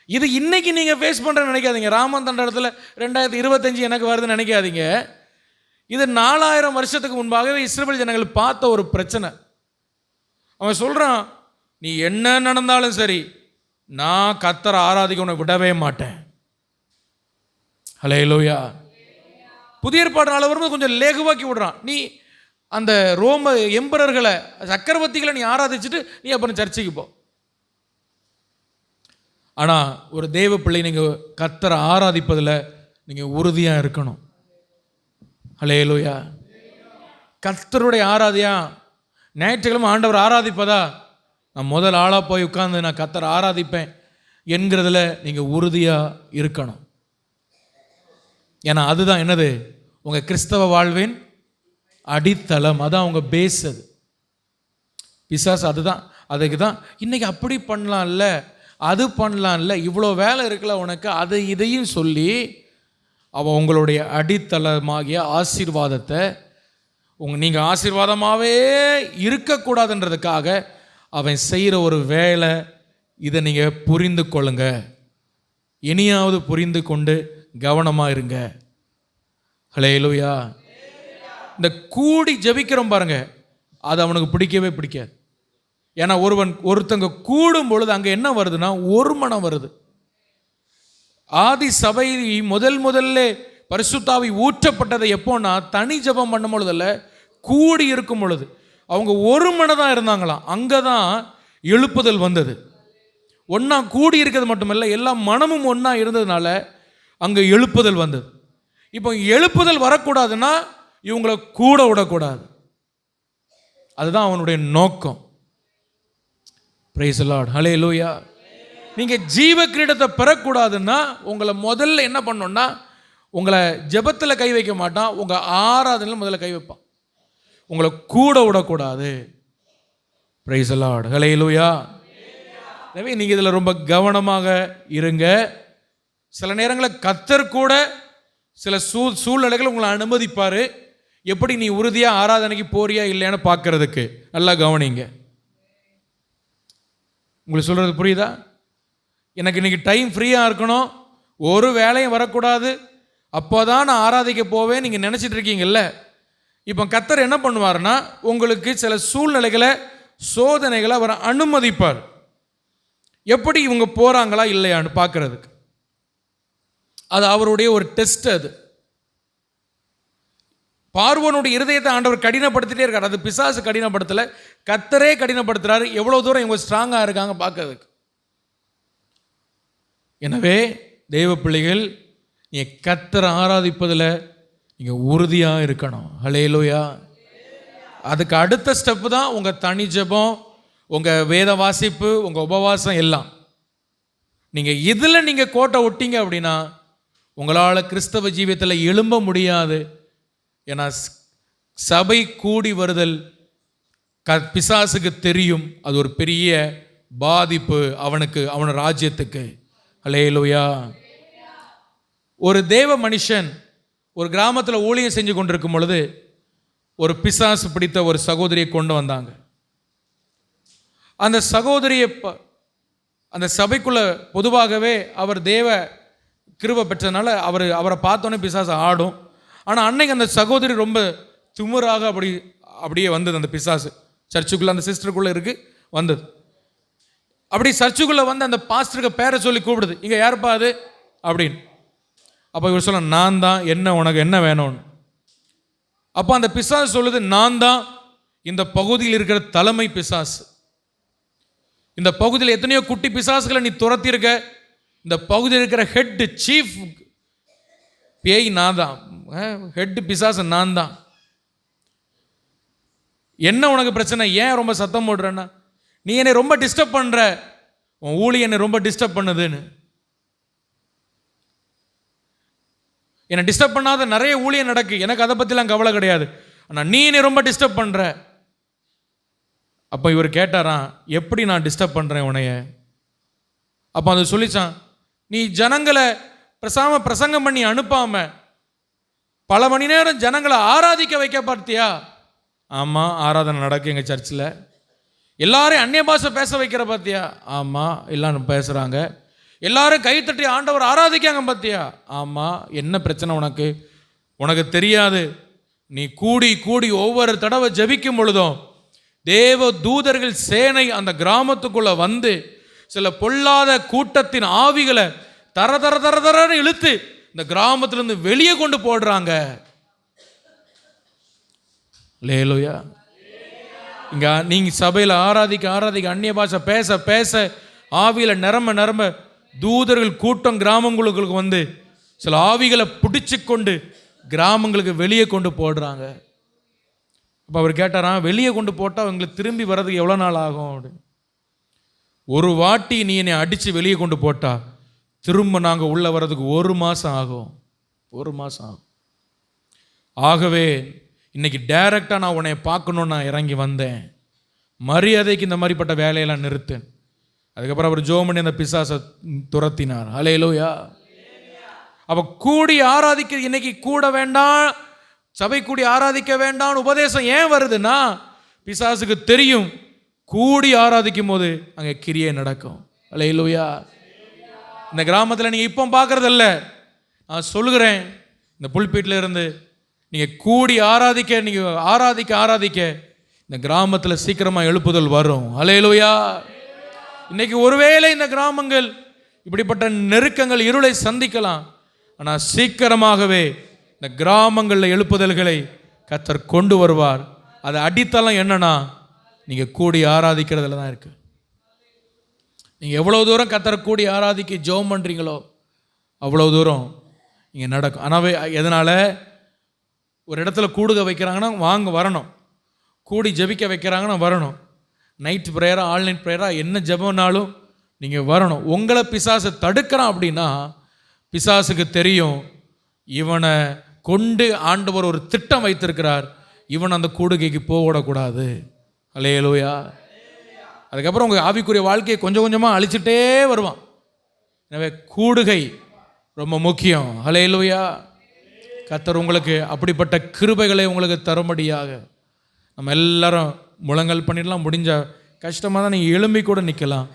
Speaker 1: இது இன்னைக்கு நீங்கள் ஃபேஸ் பண்ணுறேன்னு நினைக்காதீங்க. ராமன் தண்ட இடத்துல 2025 எனக்கு வருதுன்னு நினைக்காதீங்க. இது 4000 வருஷத்துக்கு முன்பாகவே இஸ்ரவேல் ஜனங்கள் பார்த்த ஒரு பிரச்சனை. அவன் சொல்கிறான், நீ என்ன நடந்தாலும் சரி, நான் கர்த்தரை ஆராதிக்க உன்னை விடவே மாட்டேன். ஹல்லேலூயா. புதிய ஏற்பாடு நாள் வரும்போது கொஞ்சம் லேகுவாக்கி விடுறான். நீ அந்த ரோம எம்பரர்களை, சக்கரவர்த்திகளை நீ ஆராதிச்சுட்டு நீ அப்புறம் சர்ச்சைக்கு போ. ஆனால் ஒரு தேவ பிள்ளை நீங்கள் கர்த்தரை ஆராதிப்பதில் நீங்கள் உறுதியாக இருக்கணும். ஹல்லேலூயா. கர்த்தருடைய ஆராதியா, ஞாயிற்றுக்கிழமை ஆண்டவர் ஆராதிப்பதா, நான் முதல் ஆளாக போய் உட்கார்ந்து நான் கர்த்தரை ஆராதிப்பேன் என்கிறதுல நீங்கள் உறுதியாக இருக்கணும். ஏன்னா அதுதான் என்னது? உங்கள் கிறிஸ்தவ வாழ்வின் அடித்தளம், அதான் உங்கள் பேஸ். அது பிசாசு அதுதான், அதுக்கு தான் இன்னைக்கு அப்படி பண்ணலாம்ல, அது பண்ணலாம்ல, இவ்வளோ வேலை இருக்குல்ல உனக்கு, அதை இதையும் சொல்லி அவன் உங்களுடைய அடித்தளமாகிய ஆசீர்வாதத்தை நீங்கள் ஆசீர்வாதமாகவே இருக்கக்கூடாதுன்றதுக்காக அவன் செய்கிற ஒரு வேலை. இதை நீங்கள் புரிந்து கொள்ளுங்க, இனியாவது புரிந்து கொண்டு கவனமாக இருங்க. ஹல்லேலூயா. இந்த கூடி ஜெபிக்கிறோம் பாருங்க, அது அவனுக்கு பிடிக்கவே பிடிக்காது. ஏன்னா ஒருத்தங்க கூடும் பொழுது அங்கே என்ன வருதுன்னா ஒரு மனம் வருது. ஆதி சபை முதல்ல பரிசுத்தாவி ஊற்றப்பட்டதை எப்போன்னா தனி ஜெபம் பண்ணும் பொழுதில்ல, கூடி இருக்கும் பொழுது. அவங்க ஒரு மனதாக இருந்தாங்களாம். அங்கே தான் எழுப்புதல் வந்தது. ஒன்றா கூடி இருக்கிறது மட்டுமல்ல, எல்லா மனமும் ஒன்றா இருந்ததுனால அங்கே எழுப்புதல் வந்தது. இப்போ எழுப்புதல் வரக்கூடாதுன்னா இவங்களை கூட விடக்கூடாது. அதுதான் அவனுடைய நோக்கம். Price the Lord, hallelujah. நீங்கள் ஜீவ கிரீடத்தை பெறக்கூடாதுன்னா உங்களை முதல்ல என்ன பண்ணணும்னா, உங்களை ஜெபத்தில் கை வைக்க மாட்டான், உங்கள் ஆராதனையில் முதல்ல கை வைப்பான். உங்களை கூட விடக்கூடாது. பிரைஸ் தி லார்ட், ஹல்லேலூயா. எனவே நீங்கள் இதில் ரொம்ப கவனமாக இருங்க. சில நேரங்களில் கர்த்தர் கூட சில சூழ்நிலைகள் உங்களை அனுமதிப்பார். எப்படி நீ உறுதியாக ஆராதனைக்கு போறியா இல்லையான்னு பார்க்கறதுக்கு. நல்லா கவனிங்க. உங்களுக்கு சொல்கிறது புரியுதா? எனக்கு இன்றைக்கி டைம் ஃப்ரீயாக இருக்கணும், ஒரு வேலையும் வரக்கூடாது, அப்போ தான் நான் ஆராதிக்க போவேன் நீங்கள் நினச்சிட்டு இருக்கீங்கல்ல. இப்போ கர்த்தர் என்ன பண்ணுவார்னா, உங்களுக்கு சில சூழ்நிலைகளை சோதனைகளை அவர் அனுமதிப்பார். எப்படி இவங்க போகிறாங்களா இல்லையான்னு பார்க்கறதுக்கு. அது அவருடைய ஒரு டெஸ்ட். அது பார்வோனுடைய இருதயத்தை ஆண்டவர் கடினப்படுத்திட்டே இருக்கார். அது பிசாசு கடினப்படுத்தலை, கர்த்தரே கடினப்படுத்துறாரு. எவ்வளோ தூரம் இவங்க ஸ்ட்ராங்காக இருக்காங்க பார்க்கறதுக்கு. எனவே தெய்வ பிள்ளைகள், நீங்கள் கர்த்தரை ஆராதிப்பதில் நீங்கள் உறுதியாக இருக்கணும். ஹல்லேலூயா. அதுக்கு அடுத்த ஸ்டெப்பு தான் உங்கள் தனி ஜெபம், உங்கள் வேத வாசிப்பு, உங்கள் உபவாசம் எல்லாம். நீங்கள் இதில் நீங்கள் கோட்டை ஒட்டிங்க அப்படின்னா உங்களால் கிறிஸ்தவ ஜீவியத்தில் எழும்ப முடியாது. ஏன்னா சபை கூடி வருதல் பிசாசுக்கு தெரியும், அது ஒரு பெரிய பாதிப்பு அவன் ராஜ்யத்துக்கு. ஹல்லேலூயா. ஒரு தேவ மனுஷன் ஒரு கிராமத்தில் ஊழியம் செஞ்சு கொண்டிருக்கும் பொழுது ஒரு பிசாசு பிடித்த ஒரு சகோதரியை கொண்டு வந்தாங்க. அந்த சகோதரியை அந்த சபைக்குள்ள பொதுவாகவே அவர் தேவ கிருபை பெற்றதுனால அவரை பார்த்தோன்னே பிசாசு ஆடும். ஆனால் அன்னைக்கு அந்த சகோதரி ரொம்ப திமிராக அப்படியே வந்தது. அந்த பிசாசு சர்ச்சுக்குள்ளே, அந்த சிஸ்டருக்குள்ளே வந்தது. அப்படி சர்ச்சுக்குள்ளே வந்து அந்த பாஸ்டருக்கு பேரை சொல்லி கூப்பிடுது, இங்கே யாருப்பா அது அப்படின்னு. அப்போ இவர் சொல்ல, நான் தான், என்ன உனக்கு என்ன வேணும்னு. அப்போ அந்த பிசாசு சொல்லுது, நான் தான் இந்த பகுதியில் இருக்கிற தலைமை பிசாசு. இந்த பகுதியில் எத்தனையோ குட்டி பிசாசுகளை நீ துரத்தி இருக்க. இந்த பகுதியில் இருக்கிற ஹெட் சீஃப் பேய் நான் தான், ஹெட் பிசாசு நான் தான். என்ன உனக்கு பிரச்சனை, ஏன் ரொம்ப சத்தம் போடுறேன்னா, நீ என்னை ரொம்ப டிஸ்டர்ப் பண்ணுற, உன் ஊழி என்னை ரொம்ப டிஸ்டர்ப் பண்ணுதுன்னு. என்னை டிஸ்டர்ப் பண்ணாத நிறைய ஊழியம் நடக்கு, எனக்கு அதை பற்றிலாம் கவலை கிடையாது, ஆனால் நீ என்னை ரொம்ப டிஸ்டர்ப் பண்ணுற. அப்போ இவர் கேட்டாராம், எப்படி நான் டிஸ்டர்ப் பண்ணுறேன் உன்னைய? அப்போ அது சொல்லிச்சான், நீ ஜனங்களை பிரசங்கம் பண்ணி அனுப்பாம பல மணி நேரம் ஜனங்களை ஆராதிக்க வைக்க பார்த்தியா? ஆமாம், ஆராதனை நடக்கு எங்கள் சர்ச்சில். எல்லாரும் அந்நிய பாஷை பேச வைக்கிற பார்த்தியா? ஆமாம், எல்லாரும் பேசுகிறாங்க. எல்லாரும் கைத்தட்டி ஆண்டவர் ஆராதிக்காங்க பார்த்தியா? ஆமாம். என்ன பிரச்சனை உனக்கு? உனக்கு தெரியாது, நீ கூடி கூடி ஒவ்வொரு தடவை ஜெபிக்கும் பொழுதும் தேவ தூதர்கள் சேனை அந்த கிராமத்துக்குள்ளே வந்து சில பொல்லாத கூட்டத்தின் ஆவிகளை தர தர தர தரன்னு இழுத்து இந்த கிராமத்திலிருந்து வெளியே கொண்டு போடுறாங்க. லேலூயா. இங்க நீங்க சபையில் ஆராதிக்க அந்நிய பாஷை பேச பேச ஆவியில் நிரம்ப தூதர்கள் கூட்டம் கிராமங்களுக்கு வந்து சில ஆவிகளை பிடிச்சு கொண்டு கிராமங்களுக்கு வெளியே கொண்டு போடுறாங்க. அப்போ அவர் கேட்டாராம், வெளியே கொண்டு போட்டால் அவங்களுக்கு திரும்பி வர்றதுக்கு எவ்வளோ நாள் ஆகும் அப்படின்னு. ஒரு வாட்டி நீ என்னை அடித்து வெளியே கொண்டு போட்டா திரும்ப நாங்கள் உள்ளே வர்றதுக்கு 1 மாதம் ஆகும். 1 மாதம் ஆகும். ஆகவே இன்னைக்கு டைரெக்டாக நான் உன்னை பார்க்கணுன்னு நான் இறங்கி வந்தேன். மரியாதைக்கு இந்த மாதிரிப்பட்ட வேலையெல்லாம் நிறுத்தேன். அதுக்கப்புறம் அவர் ஜெபம் பண்ணி அந்த பிசாசை துரத்தினார். ஹல்லேலூயா. அப்போ கூடி ஆராதிக்க இன்னைக்கு கூட வேண்டாம், சபை கூடி ஆராதிக்க வேண்டாம் உபதேசம் ஏன் வருதுன்னா, பிசாசுக்கு தெரியும் கூடி ஆராதிக்கும் போது அங்கே கிரியை நடக்கும். ஹல்லேலூயா. இந்த கிராமத்தில் நீங்கள் இப்போ பார்க்குறதில்ல, நான் சொல்லுகிறேன், இந்த புல்பீட்டில் இருந்து நீங்கள் கூடி ஆராதிக்க, நீங்கள் ஆராதிக்க இந்த கிராமத்தில் சீக்கிரமாக எழுப்புதல் வரும். அல்லேலூயா. இன்னைக்கு ஒருவேளை இந்த கிராமங்கள் இப்படிப்பட்ட நெருக்கங்கள், இருளை சந்திக்கலாம். ஆனால் சீக்கிரமாகவே இந்த கிராமங்களில் எழுப்புதல்களை கர்த்தர் கொண்டு வருவார். அது அடித்தளம் என்னன்னா, நீங்கள் கூடி ஆராதிக்கிறதுல தான் இருக்கு. நீங்கள் எவ்வளோ தூரம் கர்த்தரை கூடி ஆராதிக்க ஜெபம் பண்ணுறீங்களோ அவ்வளோ தூரம் இங்கே நடக்கும். ஆனால் எதனால் ஒரு இடத்துல கூடுக வைக்கிறாங்கன்னா வாங்க வரணும், கூடி ஜெபிக்க வைக்கிறாங்கன்னா வரணும். நைட் ப்ரேயரா ஆன்லைன் ப்ரேயரா என்ன ஜெபம்னாலும் நீங்கள் வரணும். உங்களை பிசாசை தடுக்கிறான் அப்படின்னா பிசாசுக்கு தெரியும் இவனை கொண்டு ஆண்டவர் ஒரு திட்டம் வைத்திருக்கிறார், இவன் அந்த கூடுகைக்கு போகக்கூடாது. அல்லேலூயா. அதுக்கப்புறம் உங்கள் ஆவிக்குரிய வாழ்க்கையை கொஞ்சம் கொஞ்சமாக அழிச்சிட்டே வருவான். எனவே கூடுகை ரொம்ப முக்கியம். அல்லேலூயா. கர்த்தர் உங்களுக்கு அப்படிப்பட்ட கிருபைகளை உங்களுக்கு தரும்படியாக நம்ம எல்லாரும் முழங்கல் பண்ணிடலாம். முடிஞ்ச கஷ்டமாக தான் நீங்கள் எழும்பி கூட நிற்கலாம்.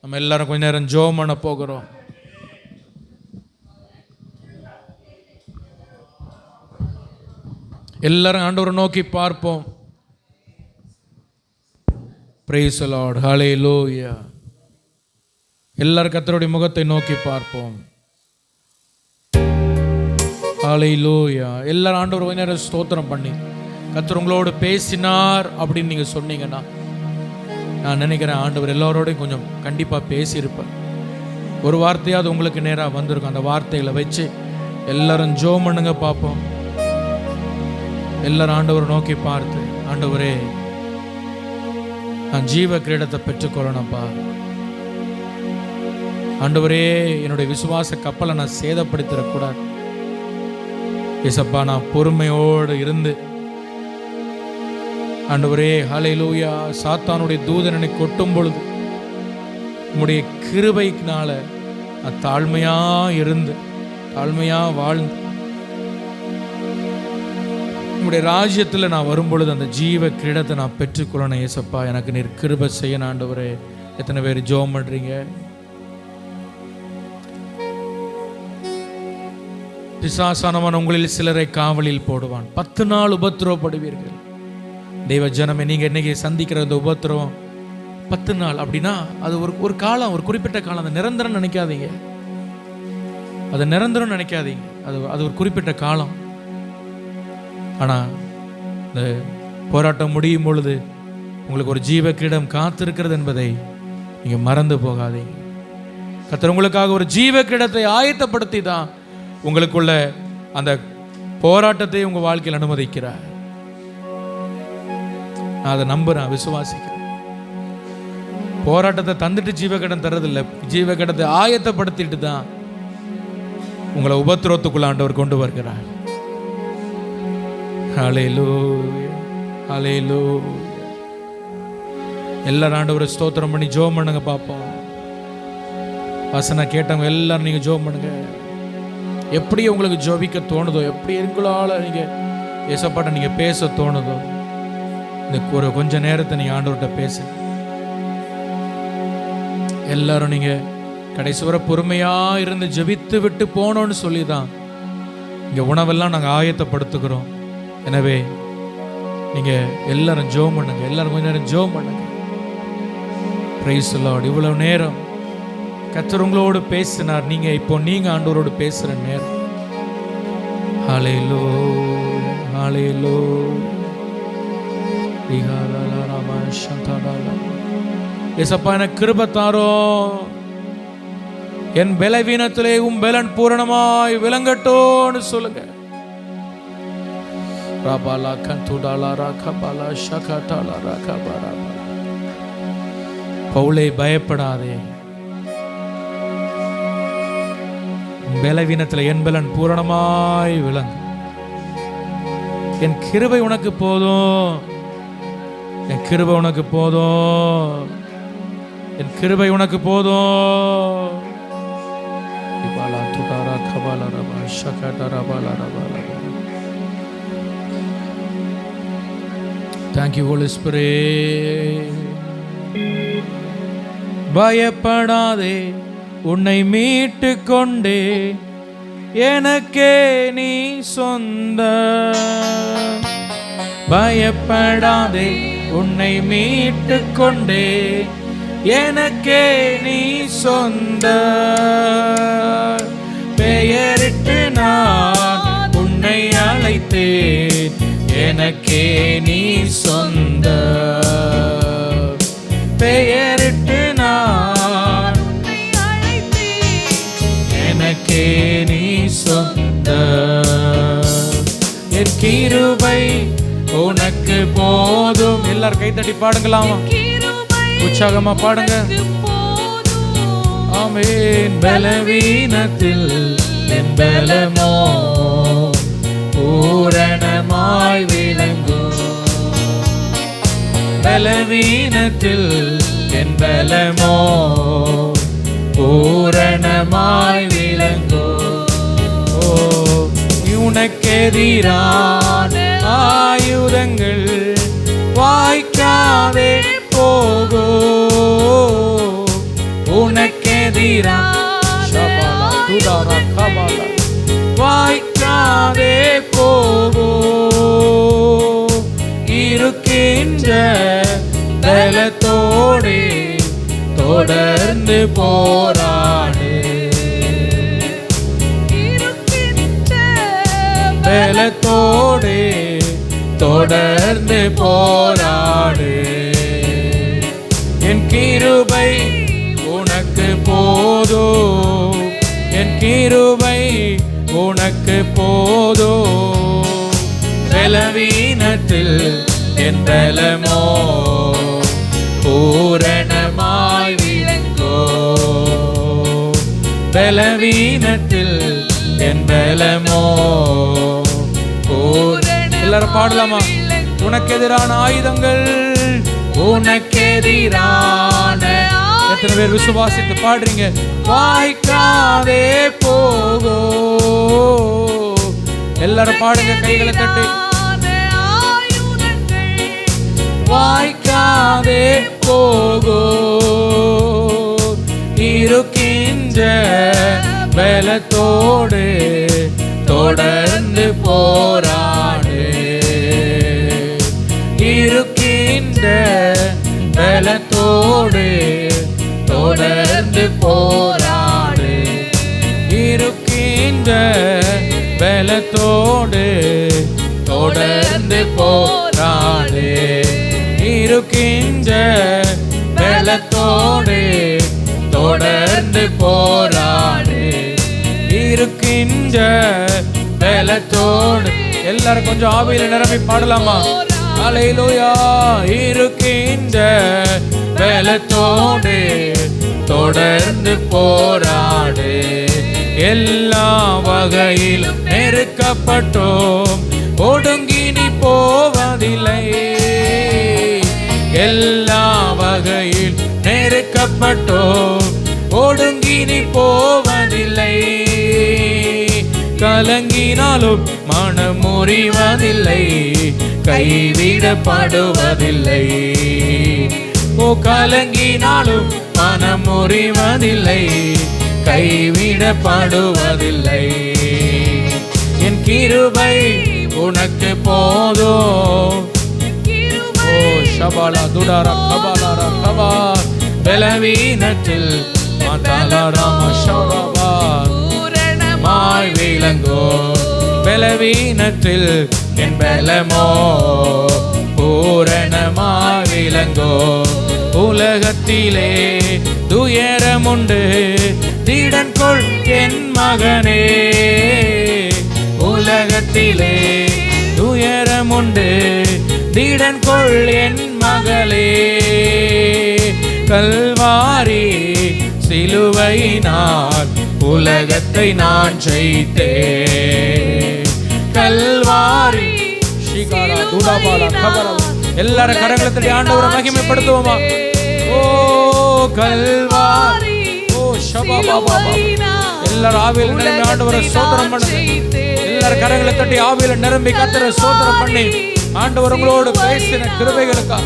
Speaker 1: நம்ம எல்லாரும் கொஞ்ச நேரம் ஜெபம் பண்ண போகிறோம். எல்லாரும் ஆண்டவரை நோக்கி பார்ப்போம். Praise the Lord. Hallelujah. எல்லாரும் கர்த்தருடைய முகத்தை நோக்கி பார்ப்போம். ஹல்லேலூயா. எல்லாரும் ஆண்டவர் கொஞ்ச நேரம் ஸ்தோத்திரம் பண்ணி கர்த்தர் உங்களோடு பேசினார் அப்படின்னு நீங்கள் சொன்னீங்கன்னா நான் நினைக்கிறேன் ஆண்டவர் எல்லாரோடையும் கொஞ்சம் கண்டிப்பாக பேசியிருப்பார். ஒரு வார்த்தையாவது உங்களுக்கு நேராக வந்திருக்கும். அந்த வார்த்தைகளை வச்சு எல்லாரும் ஜெபம் பண்ணுங்க பார்ப்போம். எல்லாரும் ஆண்டவரை நோக்கி பார்த்து, ஆண்டவரே நான் ஜீவ கிரீடத்தை பெற்றுக்கொள்ளணும்ப்பா. ஆண்டவரே என்னுடைய விசுவாச கப்பலை நான் சேதப்படுத்திடக்கூடாது. ஏசப்பா நான் பொறுமையோடு இருந்து ஆண்டவரே ஹல்லேலூயா சாத்தானுடைய தூதன் என்னை கொட்டும் பொழுது உம்முடைய கிருபையினால நான் தாழ்மையா இருந்து தாழ்மையா வாழ்ந்து உம்முடைய ராஜ்யத்தில் நான் வரும்பொழுது அந்த ஜீவ கிரீடத்தை நான் பெற்றுக்கொள்ளணும். ஏசப்பா எனக்கு நீர் கிருபை செய்யணும். ஆண்டவரே எத்தனை பேர் ஜெபம் பண்றீங்க? பிசாசானவன் உங்களில் சிலரை காவலில் போடுவான். 10 நாள் உபத்திரவப்படுவீர்கள். தெய்வ ஜனமே, நீங்க இன்னைக்கு சந்திக்கிற அந்த உபத்திரவம் 10 நாள் அப்படின்னா அது ஒரு காலம், ஒரு குறிப்பிட்ட காலம். அது நிரந்தரம் நினைக்காதீங்க. அது நிரந்தரம் நினைக்காதீங்க. அது ஒரு குறிப்பிட்ட காலம். ஆனால் இந்த போராட்டம் முடியும் பொழுது உங்களுக்கு ஒரு ஜீவ கிரீடம் காத்திருக்கிறது என்பதை நீங்கள் மறந்து போகாதீங்க. கர்த்தர் உங்களுக்காக ஒரு ஜீவ கிரீடத்தை ஆயத்தப்படுத்தி தான் உங்களுக்குள்ள அந்த போராட்டத்தை உங்கள் வாழ்க்கையில் அனுமதிக்கிறார். நான் அதை நம்புறேன், விசுவாசிக்கிறேன். போராட்டத்தை தந்துட்டு ஜீவகிடம் தர்றதில்லை, ஜீவகிடத்தை ஆயத்தப்படுத்திட்டு தான் உங்களை உபத்திரவத்துக்குள்ள ஆண்டவர் கொண்டு வருகிறார். ஹல்லேலூயா, ஹல்லேலூயா. எல்லாரும் ஆண்டவரை ஸ்தோத்திரம் பண்ணி ஜெபம் பண்ணுங்க பார்ப்போம். வசனம் கேட்டவங்க எல்லாரும் நீங்க ஜெபம் பண்ணுங்க. எப்படி உங்களுக்கு ஜெபிக்க தோணுதோ, எப்படி எங்களால நீங்க ஏசப்பாட்ட நீங்க பேச தோணுதோ, இந்த ஒரு கொஞ்ச நேரத்தை நீங்க ஆண்டவர்கிட்ட பேசுங்க. எல்லாரும் நீங்க கடைசி வரை பொறுமையா இருந்து ஜெபித்து விட்டு போனோன்னு சொல்லி தான் இங்க உணவெல்லாம் நாங்கள் ஆயத்தப்படுத்துகிறோம். எனவே நீங்க எல்லாரும் ஜெபம் பண்ணுங்க. எல்லாரும் கொஞ்ச நேரம் ஜெபம் பண்ணுங்க. Price the Lord. இவ்வளவு நேரம் கர்த்தர் உங்களோடு பேசினார். இப்போ நீங்க ஆண்டவரோடு பேசுற நேரம். ஹல்லேலூயா, ஹல்லேலூயா. ஏசப்பா எனக்கு கிருபை தாரும். என் பலவீனத்திலே உம் பலன் பூரணமாய் விளங்கட்டோன்னு சொல்லுங்க. ராபாலா கந்துடாலா ராகபாலா ஷகதாலா ராகபாலா. பவுலே பயப்படாதே, பலவீனத்தில் என் பலன் பூரணமாய் விளங்கு. என் கிருபை உனக்கு போதும், என் கிருபை உனக்கு போதும், என் கிருபை உனக்கு போதும். இபாலா துடாரா கபாலா ரபா ஷகதாரா பாலா ரபா. Thank you Holy Spirit. பயப்படாதே, உன்னை மீட்டு கொண்டே எனக்கே நீ சொந்த. பயப்படாதே, உன்னை மீட்டு கொண்டே எனக்கே நீ சொந்த. பெயரிட்டு நான் உன்னை அழைத்தேன், எனக்கே நீ சொந்த. பெயரிட்டு நான் எனக்கே நீ சொந்த. என் கிருபை உனக்கு போதும். எல்லாரும் கைத்தட்டி பாடுங்களாமா, உற்சாகமா பாடுங்க. ஆமென். பலவீனத்தில் என் பலமோ பூரணமாய் விளங்கும். பலவீனத்தில் என் பலமோ பூரணமாய் விளங்கும். ஓ, உனக்கெதிரான ஆயுதங்கள் வாய்க்காதே போகோ. உனக்கெதிரான வாய்க்காதே போகோ. இருக்கின்ற பலத்தோடே தொடர்ந்து போராடு. பலத்தோடே தொடர்ந்து போராடு. என் கிருபை உனக்கு போதோ, என் கிருபை உனக்கு போதோ. பலவீனத்தில் என் பலமோ பூரணமாய் விளங்கோ. பலவீனத்தில் என் பலமோ எல்லாரும் பாடலாமா? உனக்கு எதிரான ஆயுதங்கள், உனக்கெதிரான, எத்தனை பேர் விசுவாசித்து பாடுறீங்க? வாய்க்காதே போகோ. எல்லாரும் பாடுங்க, கைகளை தட்டி. வாய்க்காதே போகோ. இருக்கின்ற பலத்தோடு தொடர்ந்து போராடு. இருக்கின்ற பலத்தோடு தொடர்ந்து போராடு. இருக்கின்ற பலத்தோடு தொடர்ந்து போராடு. இருக்கின்ற பலத்தோடு தொடர்ந்து போராடு. இருக்கின்ற பலத்தோடு. எல்லாரும் கொஞ்சம் ஆவியில நிரம்பி பாடலாமா? அல்லேலூயா. இருக்கின்ற பலத்தோடு தொடர்ந்து போராடு. எல்லா வகையிலும் நெருக்கப்பட்டோம், ஒடுங்கி நீ போவதில்லை. எல்லா வகையில் நெருக்கப்பட்டோம், ஒடுங்கி நீ போவதில்லை. கலங்கினாலும் மனம் முறிவதில்லை, கைவிடப்படுவதில்லை. ஓ, கலங்கினாலும் மனம் முறிவதில்லை, கைவிடப்படுவதில்லை. என் கிருபை உனக்கு போதோ. ஓ, ஷபாலா துடாரா கபாலாரா கபா. பலவீனத்தில் மாதாலாராம ஷபாபா மாய் விளங்கோ. பலவீனத்தில் என் பலமோ பூரணமாய் விளங்கோ. உலகத்திலே துயரமுண்டு, திடன் கொள் என் மகனே. உலகத்திலே துயரமுண்டு, திடன் கொள் என் மகளே. கல்வாரி சிலுவையினால் உலகத்தை நான் ஜெயித்தேன். கல்வாரி ஷிகாரா துடாபாலா கபரா. எல்லாரும் கரங்களை தட்டி ஆண்டவரை மகிமைப்படுத்துவோமா? ஓ கல்வாரி, ஓ ஷபா பாபா. எல்லாரும் ஆவியில் நிரம்பி ஆண்டவரை ஸ்தோத்திரம் பண்ணுங்க. எல்லாரும் கரங்களை தட்டி ஆவியில் நிரம்பி கர்த்தரை ஸ்தோத்திரம் பண்ணி ஆண்டவர் உங்களோடு பேசின கிருபைகளுக்கா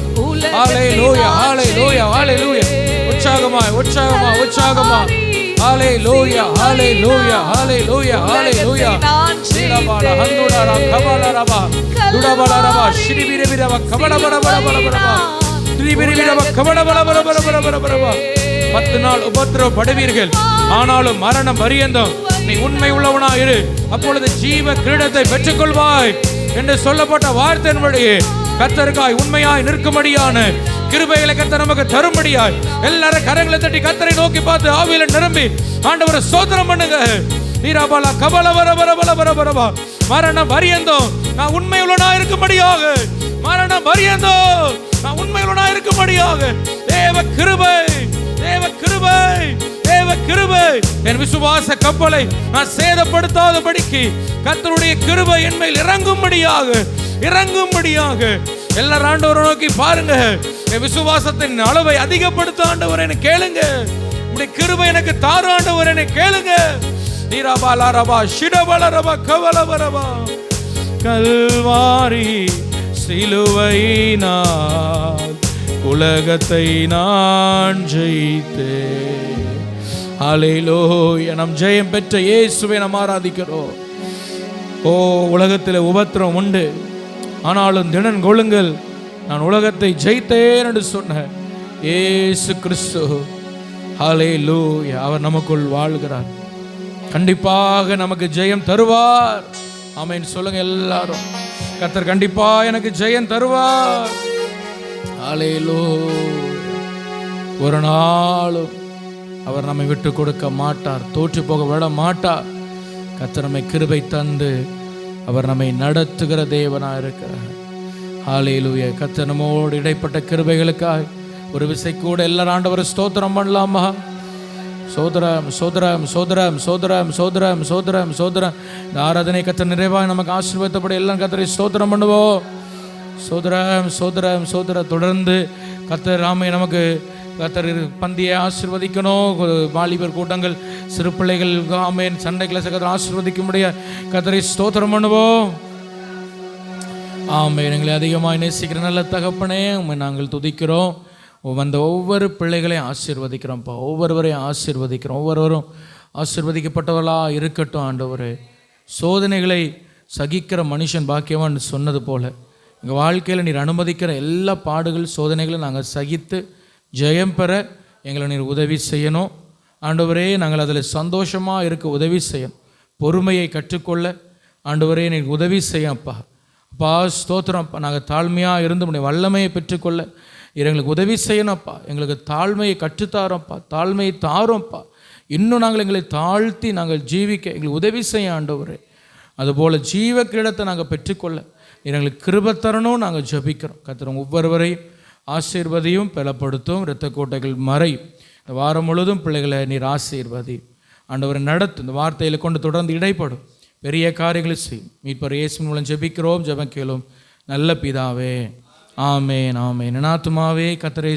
Speaker 1: ஹல்லேலூயா ஹல்லேலூயா ஹல்லேலூயா. உற்சாகமாய் உற்சாகமா உற்சாகமா ஹல்லேலூயா ஹல்லேலூயா ஹல்லேலூயா ஹல்லேலூயா. ரபால ஹந்துடாரா கபால ரபா துடபால ரபா ஸ்ரீபிரபிரபா கபடபடபடபடபடபா ஸ்ரீபிரபிரபா கபடபடபடபடபடபடபா. 10 நாள் உபத்திரவப்படுவீர்கள், ஆனாலும் மரணம் பரியந்தம் நீ உண்மை உள்ளவனா இரு, அப்பொழுது ஜீவ கிரீடத்தை பெற்றுக்கொள்வாய் என்று சொல்லப்பட்ட வார்த்தையின்படியே கர்த்தருக்காய் உண்மையாய் நிற்கும்படியான கிருபைகளை கர்த்தர் நமக்கு தரும்படியாய் எல்லாரும் கரங்களை தட்டி கர்த்தரை நோக்கி பார்த்து ஆவியில நிரம்பி ஆண்டவரை ஸ்தோத்திரம் பண்ணுங்க. நீராபாலா கபல வர வர வர வர வரவா மரணம் பரியந்தம் நான் உண்மையுள்ளவனா இருக்கும்படியாக, மரணம் பரியந்தம் நான் உண்மையுள்ளவனா இருக்கும்படியாக தேவ கிருபை, தேவ கிருபை, தேவ கிருபை. என் விசுவாச கப்பலை நான் சேதப்படுத்தாதபடிக்கு கர்த்தருடைய கிருபை என் மேல் இறங்கும்படியாக, இறங்கும்படியாக எல்லாரும் ஆண்டவரை நோக்கி பாருங்க. என் விசுவாசத்தின் அளவை அதிகப்படுத்த ஆண்டவரை எனக்கு கேளுங்க. உடைய கிருபை எனக்கு தாரு ஆண்டவரை எனக்கு கேளுங்க. நீராபாலா ரபா ஷிடபல ரபா கவலபரபா கல்வாரி சிலுவையினால் உலகத்தை நான் ஜெயித்தேன். ஹல்லேலூயா. நம் ஜெயம் பெற்ற இயேசுவை நாம் ஆராதிக்கிறோம். ஓ, உலகத்தில் உபத்திரம் உண்டு, ஆனாலும் திடன் கொள்ளுங்கள், நான் உலகத்தை ஜெயித்தேன் என்று சொன்ன இயேசு கிறிஸ்து. ஹல்லேலூயா. அவர் நமக்குள் வாழ்கிறார், கண்டிப்பாக நமக்கு ஜெயம் தருவார். ஆமென் சொல்லுங்க எல்லாரும். கர்த்தர் கண்டிப்பா எனக்கு ஜெயம் தருவார். ஹல்லேலூயா. ஒரு நாளும் அவர் நம்மை விட்டு கொடுக்க மாட்டார், தோற்று போக விட மாட்டார். கர்த்தர் நம்மை கிருபை தந்து அவர் நம்மை நடத்துகிற தேவனாக இருக்கிறார். ஹல்லேலூயா. கர்த்தர் நம்மோடு இடைப்பட்ட கிருபைகளுக்காக ஒரு விசை கூட எல்லாரும் ஆண்டவரை ஸ்தோத்திரம் பண்ணலாமா? சோதரம் சோதரம் சோதரம் சோதரம் சோதரம் சோதரம் சோதரம். இந்த ஆராதனை கர்த்தர் நிறைவாக நமக்கு ஆசீர்வாதப்படி எல்லாம் கர்த்தரை ஸ்தோத்திரம் பண்ணுவோம். சோதரம் சோதரம் சோதர. தொடர்ந்து கர்த்தர் ராமை நமக்கு கர்த்தர் பந்தியை ஆசீர்வதிக்கணும். வாலிபர் கூட்டங்கள், சிறு பிள்ளைகள், ஆமென் சண்டை கிளாஸ் கர்த்தர் ஆசீர்வதிக்க முடிய கர்த்தரை ஸ்தோத்திரம் பண்ணுவோம். ஆமென். எங்களை அதிகமாக நேசிக்கிற நல்ல தகப்பனே உம்மை நாங்கள் துதிக்கிறோம். வந்த ஒவ்வொரு பிள்ளைகளையும் ஆசீர்வதிக்கிறோம்ப்பா, ஒவ்வொருவரையும் ஆசீர்வதிக்கிறோம். ஒவ்வொருவரும் ஆசீர்வதிக்கப்பட்டவர்களாக இருக்கட்டும் ஆண்டவரே. சோதனைகளை சகிக்கிற மனுஷன் பாக்கியவான் சொன்னது போல எங்கள் வாழ்க்கையில் நீர் அனுமதிக்கிற எல்லா பாடுகள் சோதனைகளும் நாங்கள் சகித்து ஜெயம் பெற எங்களை நீர் உதவி செய்யணும் ஆண்டவரே. நாங்கள் அதில் சந்தோஷமாக இருக்க உதவி செய்யணும். பொறுமையை கற்றுக்கொள்ள ஆண்டவரே நீர் உதவி செய்யப்பா. அப்பா ஸ்தோத்திரம்ப்பா. நாங்கள் தாழ்மையாக இருந்து உடைய வல்லமையை பெற்றுக்கொள்ள எங்களுக்கு உதவி செய்யணும்ப்பா. எங்களுக்கு தாழ்மையை கற்றுத்தாரோம்ப்பா, தாழ்மையை தாரோம்ப்பா. இன்னும் நாங்கள் எங்களை தாழ்த்தி நாங்கள் ஜீவிக்க எங்களுக்கு உதவி செய்ய ஆண்டவரே. அதுபோல் ஜீவ கிரீடத்தை நாங்கள் பெற்றுக்கொள்ள எங்களுக்கு கிருபை தரணும் நாங்கள் ஜெபிக்கிறோம். கர்த்தர் ஒவ்வொருவரையும் ஆசீர்வதியும் பலப்படுத்தும். இரத்த கோட்டைகள் மறையும். இந்த வாரம் முழுவதும் பிள்ளைகளை நீர் ஆசீர்வதி ஆண்டவரை நடத்தும். இந்த வார்த்தையில் கொண்டு தொடர்ந்து இடைப்படும் பெரிய காரியங்களை செய்யும். மீட்பர் இயேசு மூலம் ஜெபிக்கிறோம், ஜெபம் கேளும் நல்ல பிதாவே. ஆமேன் ஆமேன். என் ஆத்துமாவே கர்த்தரை